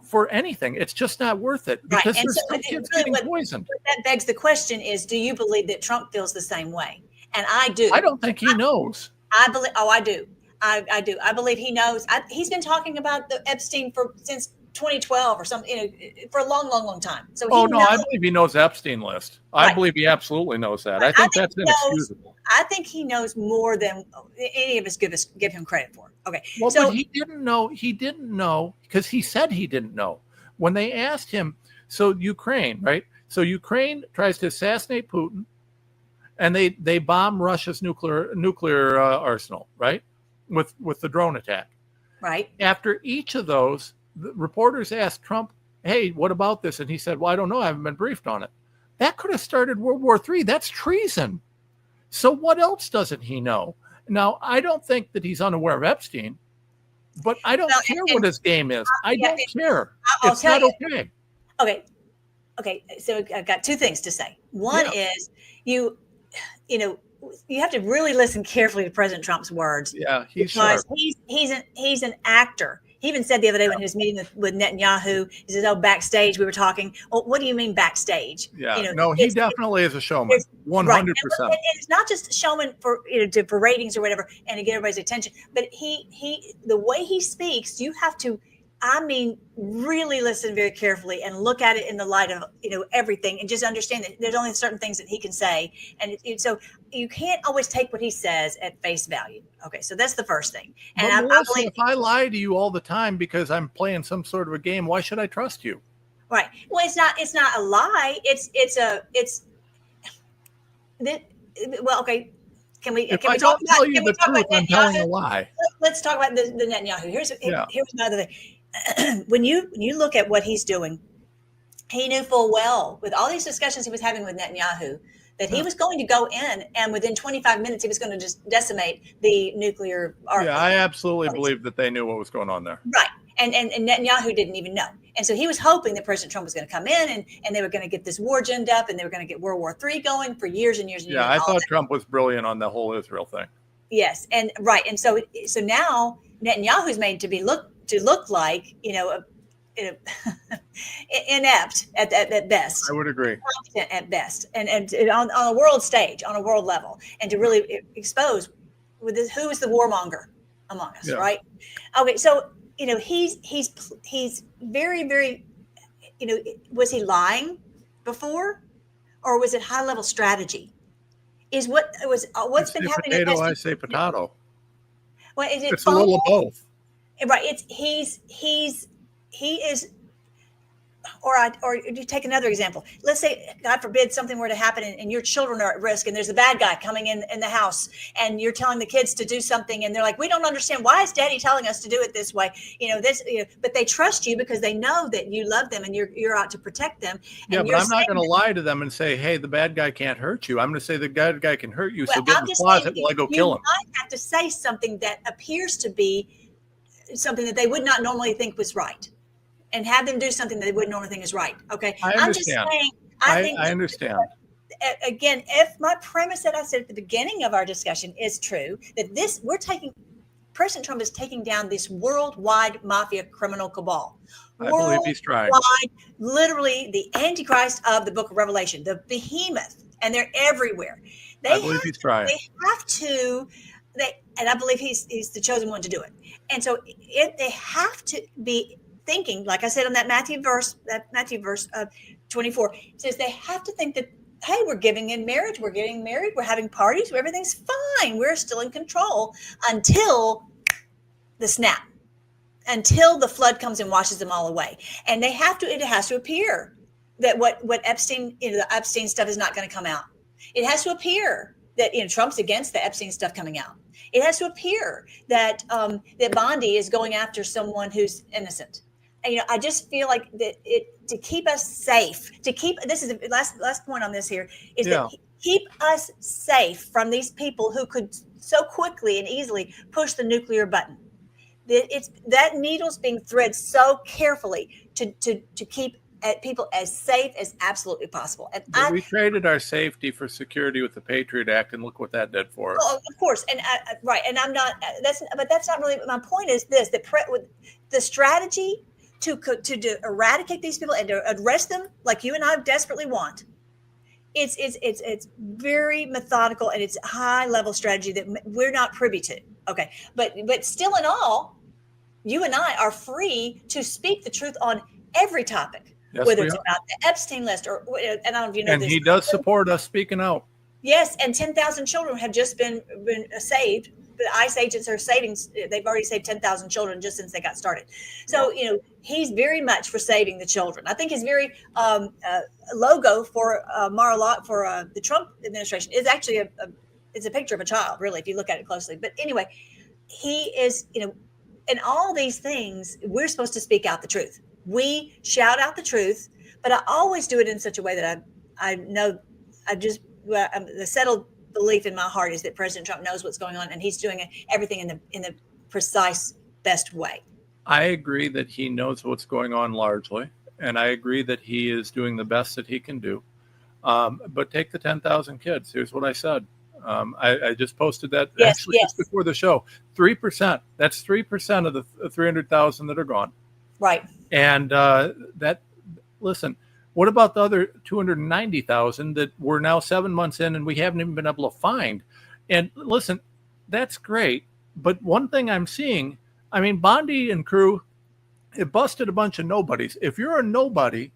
for anything. It's just not worth it, because there's some kids getting poisoned. That begs the question is, do you believe that Trump feels the same way? And I do. I don't think he knows. I believe. Oh, I do. I do. I believe he knows. He's been talking about the Epstein since 2012 or something, for a long, long, long time. So I believe he knows Epstein list. I believe he absolutely knows that. I think that's inexcusable. I think he knows more than any of us give him credit for. Okay. Well, but he didn't know. He didn't know because he said he didn't know. When they asked him, so Ukraine, right? So Ukraine tries to assassinate Putin, and they bomb Russia's nuclear arsenal, right? With the drone attack. Right. After each of those, the reporters asked Trump, "Hey, what about this?" And he said, "Well, I don't know. I haven't been briefed on it." That could have started World War III. That's treason. So what else doesn't he know? Now, I don't think that he's unaware of Epstein, but I don't care what his game is. I don't care. It's not okay. Okay. So I've got two things to say. One is you have to really listen carefully to President Trump's words. Yeah, he's an actor. He even said the other day when he was meeting with Netanyahu, he said, "Oh, backstage we were talking." Well, what do you mean backstage? Yeah, he definitely is a showman, 100%. And it's not just a showman for ratings or whatever, and to get everybody's attention. But the way he speaks, you have to, really listen very carefully and look at it in the light of everything, and just understand that there's only certain things that he can say, and so you can't always take what he says at face value. Okay, so that's the first thing. And I believe if I lie to you all the time because I'm playing some sort of a game, why should I trust you? Right. Well, it's not a lie. Okay. Can we talk about Netanyahu? A lie. Let's talk about the Netanyahu. Here's another thing. When you look at what he's doing, he knew full well, with all these discussions he was having with Netanyahu, that he was going to go in, and within 25 minutes he was going to just decimate the nuclear arsenal. Yeah, I absolutely believe that they knew what was going on there. Right. And Netanyahu didn't even know. And so he was hoping that President Trump was going to come in and they were going to get this war ginned up, and they were going to get World War III going for years and years and years. Yeah, I thought Trump was brilliant on the whole Israel thing. Yes, and right. And so now Netanyahu's made to look like, inept at best. I would agree. At best, and on a world stage, on a world level, and to really expose who is the warmonger among us, right? Okay, so he's very, very, was he lying before, or was it high level strategy? Is what's been happening? Potato, I say potato. Well, it's a little of both. Right. He is, or you take another example. Let's say, God forbid, something were to happen and your children are at risk, and there's a bad guy coming in the house, and you're telling the kids to do something, and they're like, "We don't understand. Why is Daddy telling us to do it this way?" But they trust you because they know that you love them and you're out to protect them. Yeah, but I'm not going to lie to them and say, "Hey, the bad guy can't hurt you." I'm going to say the bad guy can hurt you. So get in the closet while I go kill him. You might have to say something that appears to be something that they would not normally think was right, and have them do something that they wouldn't normally think is right. Okay. I understand. I'm just saying, I understand. Again, if my premise that I said at the beginning of our discussion is true, that President Trump is taking down this worldwide mafia criminal cabal. I believe he's trying. Literally the Antichrist of the book of Revelation, the behemoth, and they're everywhere. I believe he's trying. They have to, and I believe he's the chosen one to do it. And so they have to be thinking, like I said on that Matthew verse 24, it says they have to think that, hey, we're giving in marriage, we're getting married, we're having parties, everything's fine, we're still in control until the snap, until the flood comes and washes them all away. And it has to appear that what Epstein, the Epstein stuff is not going to come out. It has to appear that Trump's against the Epstein stuff coming out. It has to appear that that Bondi is going after someone who's innocent. I just feel like that to keep us safe, this is the last point on this here is that keep us safe from these people who could so quickly and easily push the nuclear button. That needle's being threaded so carefully to keep people as safe as absolutely possible. And we traded our safety for security with the Patriot Act, and look what that did for us. Oh, of course, and right, and I'm not. But that's not really my point. Is this that with the strategy to eradicate these people and to arrest them like you and I desperately want? It's very methodical, and it's a high level strategy that we're not privy to. Okay, but still, in all, you and I are free to speak the truth on every topic. Yes, whether it's about the Epstein list or, and I don't know if you know and this. He does support us speaking out. Yes, and 10,000 children have just been saved. The ICE agents are saving. They've already saved 10,000 children just since they got started. So he's very much for saving the children. I think his very logo for for the Trump administration is actually it's a picture of a child, really, if you look at it closely. But anyway, he is in all these things. We're supposed to speak out the truth. We shout out the truth, but I always do it in such a way that I know the settled belief in my heart is that President Trump knows what's going on, and he's doing everything in the precise best way. I agree that he knows what's going on largely, and I agree that he is doing the best that he can do. But take the 10,000 kids. Here's what I said. I just posted that just before the show. 3%. That's 3% of the 300,000 that are gone. Right. And listen, what about the other 290,000 that we're now 7 months in and we haven't even been able to find? And listen, that's great. But one thing I'm seeing, Bondi and crew, it busted a bunch of nobodies. If you're a nobody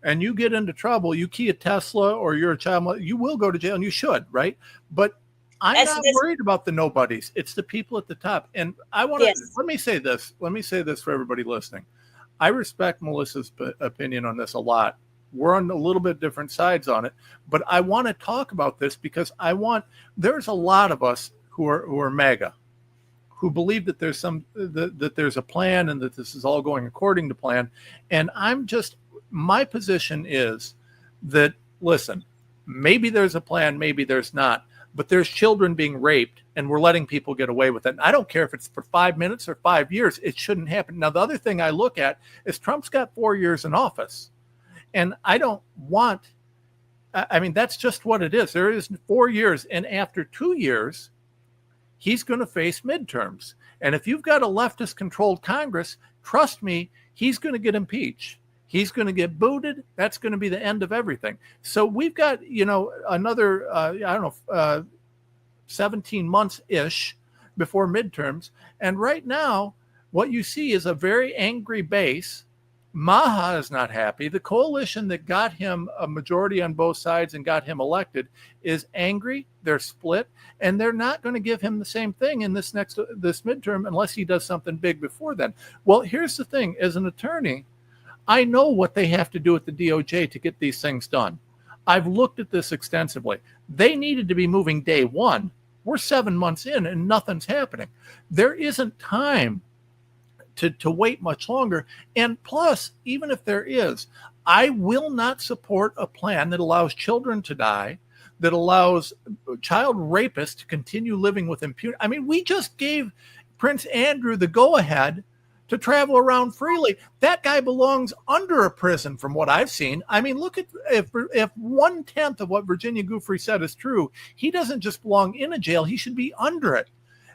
and you get into trouble, you key a Tesla or you're a child, you will go to jail, and you should, right? But I'm not worried about the nobodies. It's the people at the top. And I want to, let me say this for everybody listening. I respect Melissa's opinion on this a lot. We're on a little bit different sides on it, but I want to talk about this because there's a lot of us who are MAGA, who believe that there's that there's a plan and that this is all going according to plan. And my position is that, listen, maybe there's a plan, maybe there's not, but there's children being raped and we're letting people get away with it. And I don't care if it's for 5 minutes or 5 years, it shouldn't happen. Now, the other thing I look at is Trump's got 4 years in office. And I don't want, that's just what it is. There is 4 years. And after 2 years, he's going to face midterms. And if you've got a leftist controlled Congress, trust me, he's going to get impeached. He's going to get booted. That's going to be the end of everything. So we've got, another, 17 months-ish before midterms. And right now, what you see is a very angry base. Maha is not happy. The coalition that got him a majority on both sides and got him elected is angry. They're split, and they're not going to give him the same thing in this midterm unless he does something big before then. Well, here's the thing. As an attorney, I know what they have to do at the DOJ to get these things done. I've looked at this extensively. They needed to be moving day one. We're 7 months in and nothing's happening. There isn't time to wait much longer. And plus, even if there is, I will not support a plan that allows children to die, that allows child rapists to continue living with impunity. We just gave Prince Andrew the go-ahead to travel around freely. That guy belongs under a prison from what I've seen. Look at, if 1/10 of what Virginia Giuffre said is true, he doesn't just belong in a jail, he should be under it.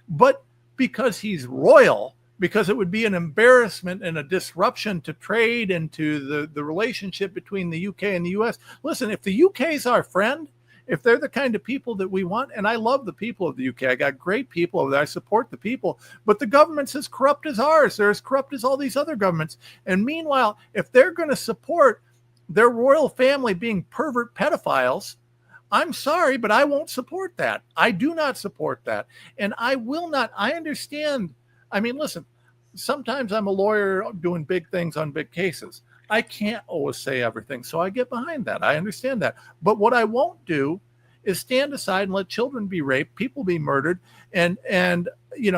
But because he's royal, because it would be an embarrassment and a disruption to trade and to the relationship between the UK and the US. Listen, if the UK is our friend, if they're the kind of people that we want, and I love the people of the UK, I got great people over there, I support the people, but the government's as corrupt as ours. They're as corrupt as all these other governments. And meanwhile, if they're going to support their royal family being pervert pedophiles, I'm sorry, but I won't support that. I do not support that. And I will not. I understand. Listen, sometimes I'm a lawyer doing big things on big cases. I can't always say everything, so I get behind that. I understand that. But what I won't do is stand aside and let children be raped, people be murdered, and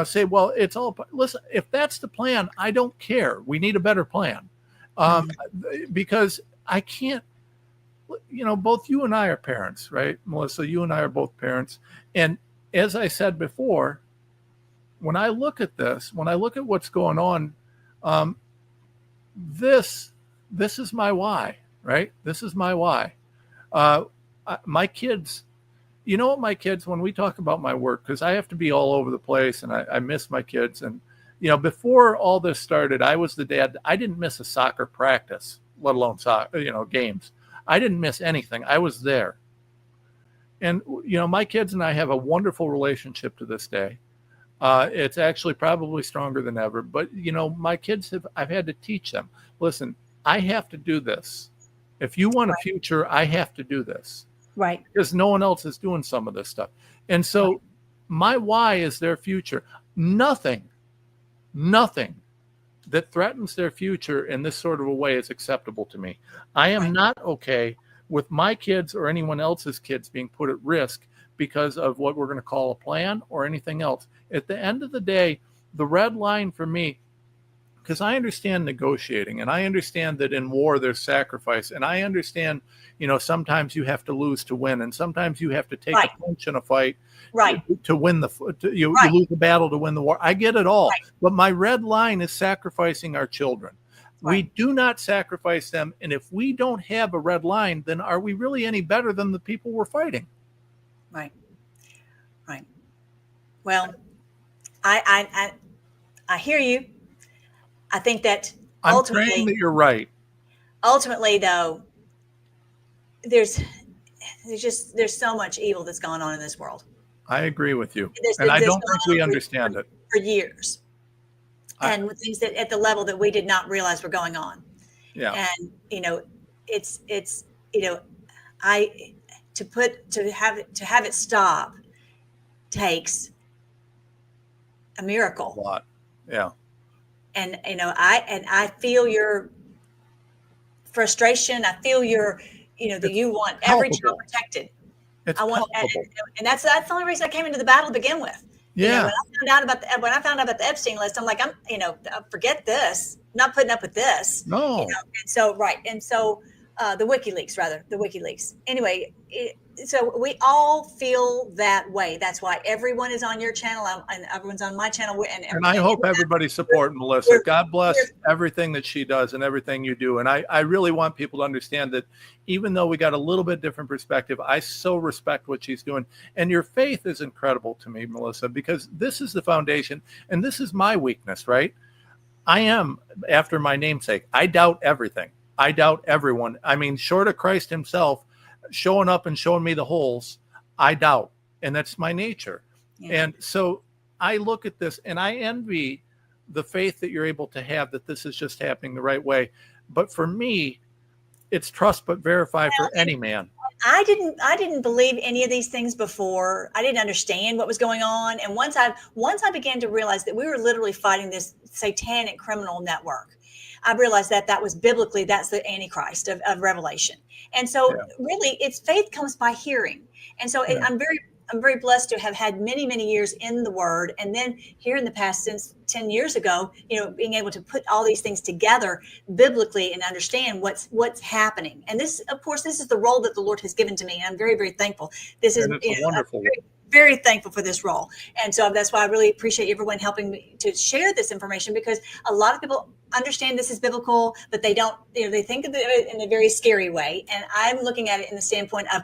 say, well, it's all. Listen, if that's the plan, I don't care. We need a better plan, because I can't. Both you and I are parents, right, Melissa? You and I are both parents, and as I said before, when I look at this, when I look at what's going on, this is my why, right? This is my why. My kids, my kids, when we talk about my work, because I have to be all over the place and I miss my kids. And, before all this started, I was the dad. I didn't miss a soccer practice, let alone games. I didn't miss anything. I was there. And, my kids and I have a wonderful relationship to this day. It's actually probably stronger than ever. But, my kids I've had to teach them, listen, I have to do this. If you want a future, I have to do this. Right. Because no one else is doing some of this stuff. And so my why is their future. Nothing that threatens their future in this sort of a way is acceptable to me. I am not okay with my kids or anyone else's kids being put at risk because of what we're going to call a plan or anything else. At the end of the day, the red line for me, because I understand negotiating and I understand that in war there's sacrifice, and I understand, sometimes you have to lose to win, and sometimes you have to take a punch in a fight to win you lose the battle to win the war. I get it all. But my red line is sacrificing our children. We do not sacrifice them. And if we don't have a red line, then are we really any better than the people we're fighting? Right. Well, I hear you. I think that I'm praying that you're right. Ultimately, though, there's so much evil that's gone on in this world. I agree with you, and I don't think we understand it for years, and with things that at the level that we did not realize were going on. Yeah, and it's to have it stop takes a miracle. A lot, yeah. And I feel your frustration. I feel your that you want every child protected. It's and that's the only reason I came into the battle to begin with. Yeah. When I found out about the Epstein list, I'm like, forget this. I'm not putting up with this. No. And so the WikiLeaks. Anyway, so we all feel that way. That's why everyone is on your channel and everyone's on my channel. And I hope everybody's supporting Melissa. God bless everything that she does and everything you do. And I really want people to understand that even though we got a little bit different perspective, I so respect what she's doing. And your faith is incredible to me, Melissa, because this is the foundation and this is my weakness, right? I am, after my namesake, I doubt everything. I doubt everyone. I mean, short of Christ himself showing up and showing me the holes, I doubt. And that's my nature. Yeah. And so I look at this and I envy the faith that you're able to have, that this is just happening the right way. But for me, it's trust but verify for any man. I didn't believe any of these things before. I didn't understand what was going on. And once I began to realize that we were literally fighting this satanic criminal network, I realized that was biblically, that's the Antichrist of Revelation. And so really it's faith comes by hearing. And so I'm very blessed to have had many, many years in the word. And then here in the past, since 10 years ago, being able to put all these things together biblically and understand what's happening. And this, of course, this is the role that the Lord has given to me. And I'm very, very thankful. This is wonderful. Very thankful for this role. And so that's why I really appreciate everyone helping me to share this information, because a lot of people understand this is biblical, but they don't, they think of it in a very scary way. And I'm looking at it in the standpoint of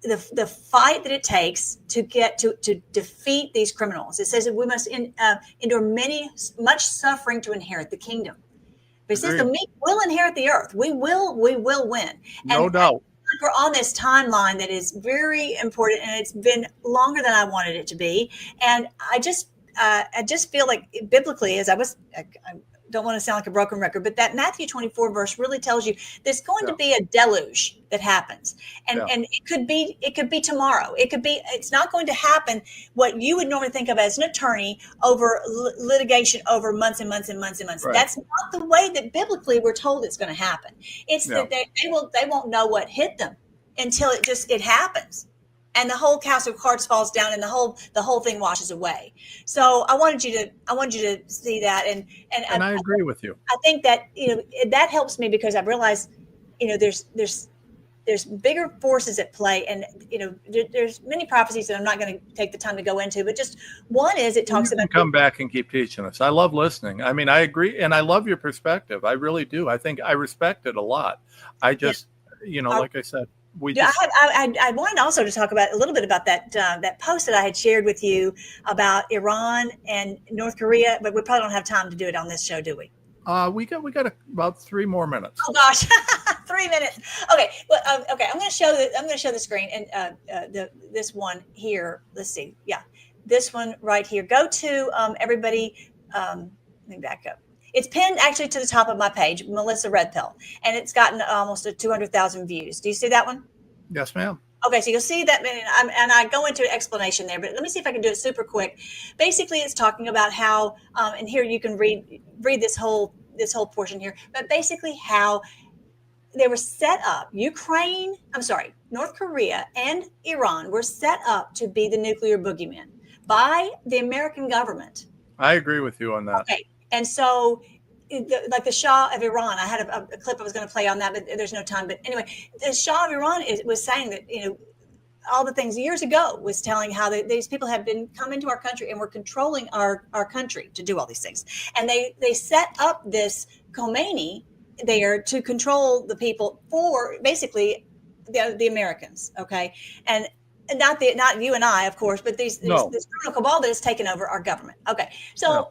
the fight that it takes to get to defeat these criminals. It says that we must endure much suffering to inherit the kingdom. But it says the meek will inherit the earth. We will win. No doubt. We're on this timeline that is very important, and it's been longer than I wanted it to be. And I just feel like biblically, I don't want to sound like a broken record, but that Matthew 24 verse really tells you there's going to be a deluge that happens. And it could be tomorrow. It's not going to happen what you would normally think of as an attorney over litigation over months and months and months and months. Right. That's not the way that biblically we're told it's going to happen. It's that they won't know what hit them until it happens. and the whole house of cards falls down, and the whole thing washes away. So I wanted you to see that, and I agree with you. I think that that helps me because I've realized there's bigger forces at play, and there's many prophecies that I'm not going to take the time to go into, but just one is it talks about come back and keep teaching us. I love listening. I mean, I agree, and I love your perspective. I really do. I think I respect it a lot. I just, like I said, I wanted also to talk about a little bit about that post that I had shared with you about Iran and North Korea, but we probably don't have time to do it on this show, do we? We got about 3 more minutes. Oh gosh, 3 minutes. Okay, well, okay. I'm going to show the screen and this one here. Let's see. Yeah, this one right here. Go to everybody. Let me back up. It's pinned actually to the top of my page, Melissa Redpill, and it's gotten almost 200,000 views. Do you see that one? Yes, ma'am. Okay, so you'll see that, and I go into an explanation there, but let me see if I can do it super quick. Basically, it's talking about how, and here you can read this whole portion here, but basically how they were set up. North Korea and Iran were set up to be the nuclear boogeyman by the American government. I agree with you on that. Okay. And so, like the Shah of Iran, I had a clip I was going to play on that, but there's no time. But anyway, the Shah of Iran was saying that, all the things years ago was telling how these people have come into our country and were controlling our country to do all these things. And they set up this Khomeini there to control the people for basically the Americans. Okay. And not you and I, of course, but this criminal cabal that has taken over our government. Okay. So,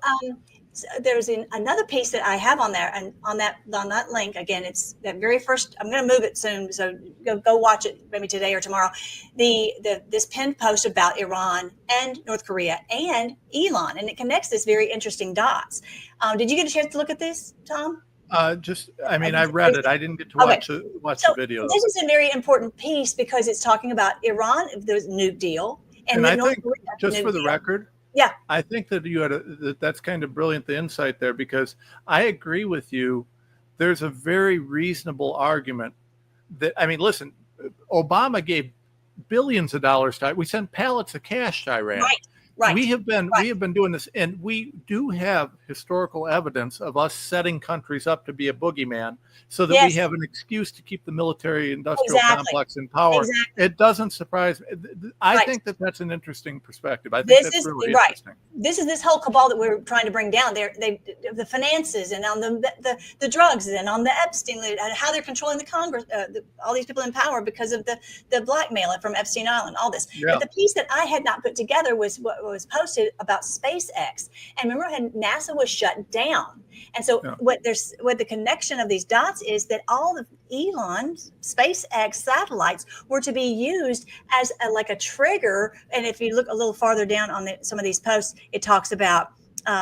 there's another piece that I have on there, and on that link again, it's that very first. I'm going to move it soon, so go watch it maybe today or tomorrow. This pinned post about Iran and North Korea and Elon, and it connects this very interesting dots. Did you get a chance to look at this, Tom? I read it. I didn't get to watch the video. This is a very important piece because it's talking about Iran, the nuke deal, and I think just for the record. Yeah, I think that that's kind of brilliant, the insight there, because I agree with you. There's a very reasonable argument that, listen, Obama gave billions of dollars we sent pallets of cash to Iran. Right. We have been doing this, and we do have historical evidence of us setting countries up to be a boogeyman so that we have an excuse to keep the military-industrial complex in power. Exactly. It doesn't surprise me. I think that's an interesting perspective. I think that's really interesting. This is this whole cabal that we're trying to bring down. The finances and on the drugs and on the Epstein, how they're controlling the Congress, all these people in power because of the blackmail from Epstein Island, all this. Yeah. But the piece that I had not put together was what was posted about SpaceX. And remember how NASA was shut down. And so what the connection of these dots is that all of Elon's SpaceX satellites were to be used as a trigger. And if you look a little farther down on some of these posts, it talks about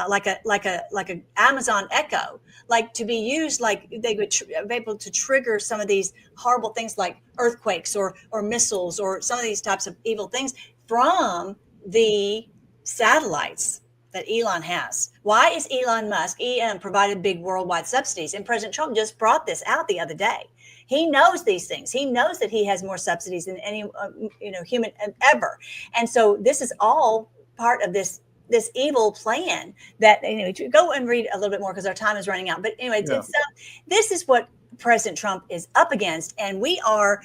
like a Amazon Echo, like to be used, like they would be able to trigger some of these horrible things like earthquakes or missiles or some of these types of evil things from the satellites that Elon has. Why is Elon Musk, provided big worldwide subsidies? And President Trump just brought this out the other day. He knows these things. He knows that he has more subsidies than any human ever. And so this is all part of this evil plan that, go and read a little bit more because our time is running out. But anyway, this is what President Trump is up against. And we are,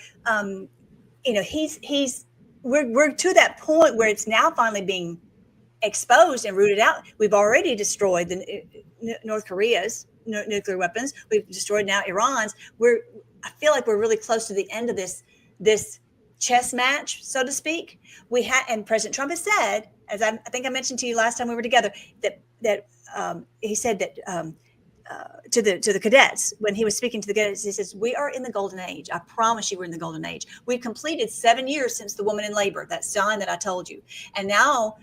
we're to that point where it's now finally being exposed and rooted out. We've already destroyed the North Korea's nuclear weapons. We've destroyed now Iran's. I feel like we're really close to the end of this chess match, so to speak. And President Trump has said, as I think I mentioned to you last time we were together, that he said that to the cadets, when he was speaking to the cadets, he says, "We are in the golden age. I promise you, we're in the golden age. We've completed 7 years since the woman in labor, that sign that I told you, and now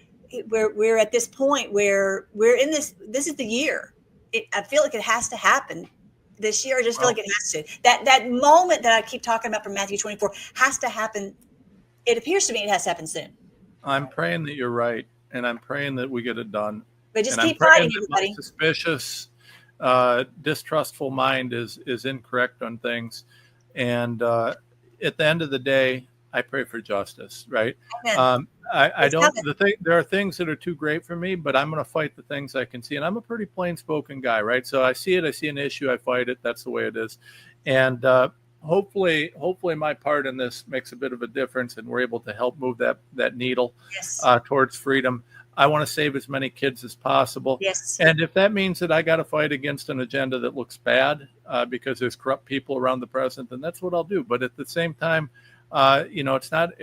we're at this point where we're in this. This is the year. I feel like it has to happen this year. I just feel like it has to. That moment that I keep talking about from Matthew 24 has to happen. It appears to me it has to happen soon. I'm praying that you're right, and I'm praying that we get it done. But just keep fighting, everybody. My suspicious, distrustful mind is incorrect on things, and at the end of the day, I pray for justice, right? Amen. I It's don't, coming. there are things that are too great for me, but I'm going to fight the things I can see. And I'm a pretty plain spoken guy, right? So I see it, I see an issue, I fight it. That's the way it is. And, hopefully my part in this makes a bit of a difference, and we're able to help move that needle Yes. towards freedom. I want to save as many kids as possible. Yes. And if that means that I got to fight against an agenda that looks bad because there's corrupt people around the president, then that's what I'll do. But at the same time, it's not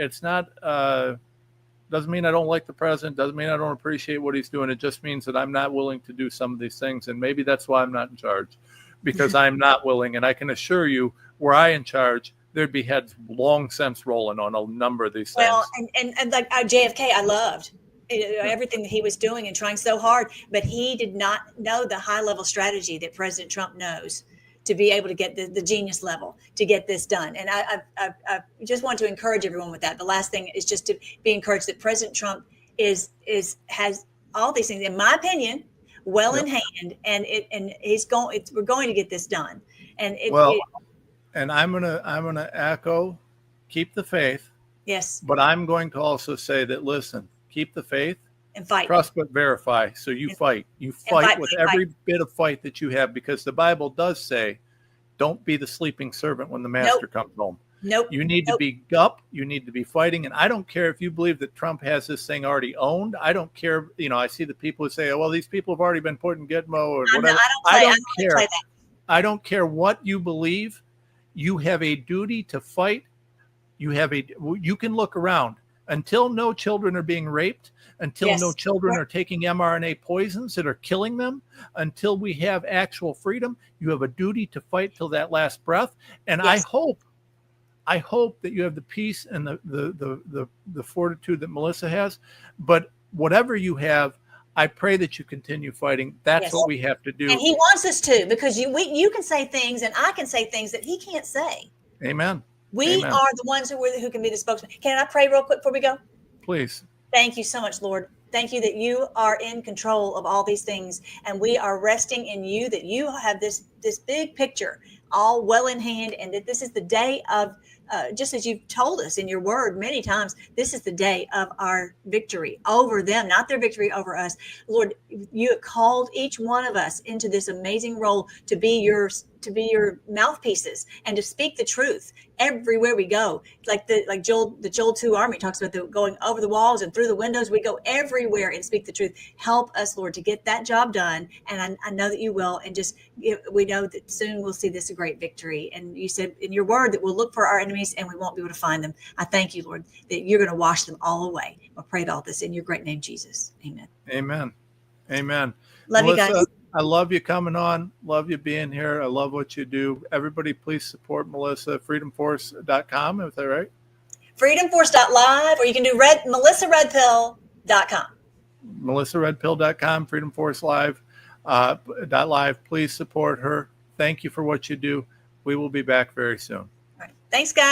doesn't mean I don't like the president, doesn't mean I don't appreciate what he's doing. It just means that I'm not willing to do some of these things. And maybe that's why I'm not in charge, because I'm not willing. And I can assure you, were I in charge, there'd be heads long since rolling on a number of these things. Well, and like JFK, I loved everything that he was doing and trying so hard, but he did not know the high level strategy that President Trump knows to be able to get the genius level to get this done. And I just want to encourage everyone with that. The last thing is just to be encouraged that President Trump has all these things, in my opinion, well in hand, and we're going to get this done. And and I'm gonna echo, keep the faith. Yes. But I'm going to also say that, listen, keep the faith and fight. Trust but verify. So you fight. You fight with every bit of fight that you have, because the Bible does say, don't be the sleeping servant when the master comes home. You need to be up. You need to be fighting. And I don't care if you believe that Trump has this thing already owned. I don't care. I see the people who say, oh, well, these people have already been put in Gitmo or whatever. I don't care. I don't care what you believe. You have a duty to fight. You can look around until no children are being raped, until no children are taking mRNA poisons that are killing them, until we have actual freedom. You have a duty to fight till that last breath. And I hope that you have the peace and the fortitude that Melissa has. But whatever you have, I pray that you continue fighting. That's what we have to do. And he wants us to, because you can say things and I can say things that he can't say. Amen. We are the ones who can be the spokesman. Can I pray real quick before we go? Please. Thank you so much, Lord. Thank you that you are in control of all these things, and we are resting in you, that you have this big picture all well in hand, and that this is the day of, just as you've told us in your word many times, this is the day of our victory over them, not their victory over us. Lord, you have called each one of us into this amazing role to be your mouthpieces and to speak the truth everywhere we go. Like Joel 2 Army talks about going over the walls and through the windows. We go everywhere and speak the truth. Help us, Lord, to get that job done. And I know that you will. And we know that soon we'll see this a great victory. And you said in your word that we'll look for our enemies and we won't be able to find them. I thank you, Lord, that you're going to wash them all away. I pray all this in your great name, Jesus. Amen. Amen. Amen. Love Melissa, you guys. I love you coming on. Love you being here. I love what you do. Everybody, please support Melissa. FreedomForce.com. Is that right? FreedomForce.live, or you can do MelissaRedPill.com. MelissaRedPill.com. FreedomForceLive.live. Please support her. Thank you for what you do. We will be back very soon. All right. Thanks, guys.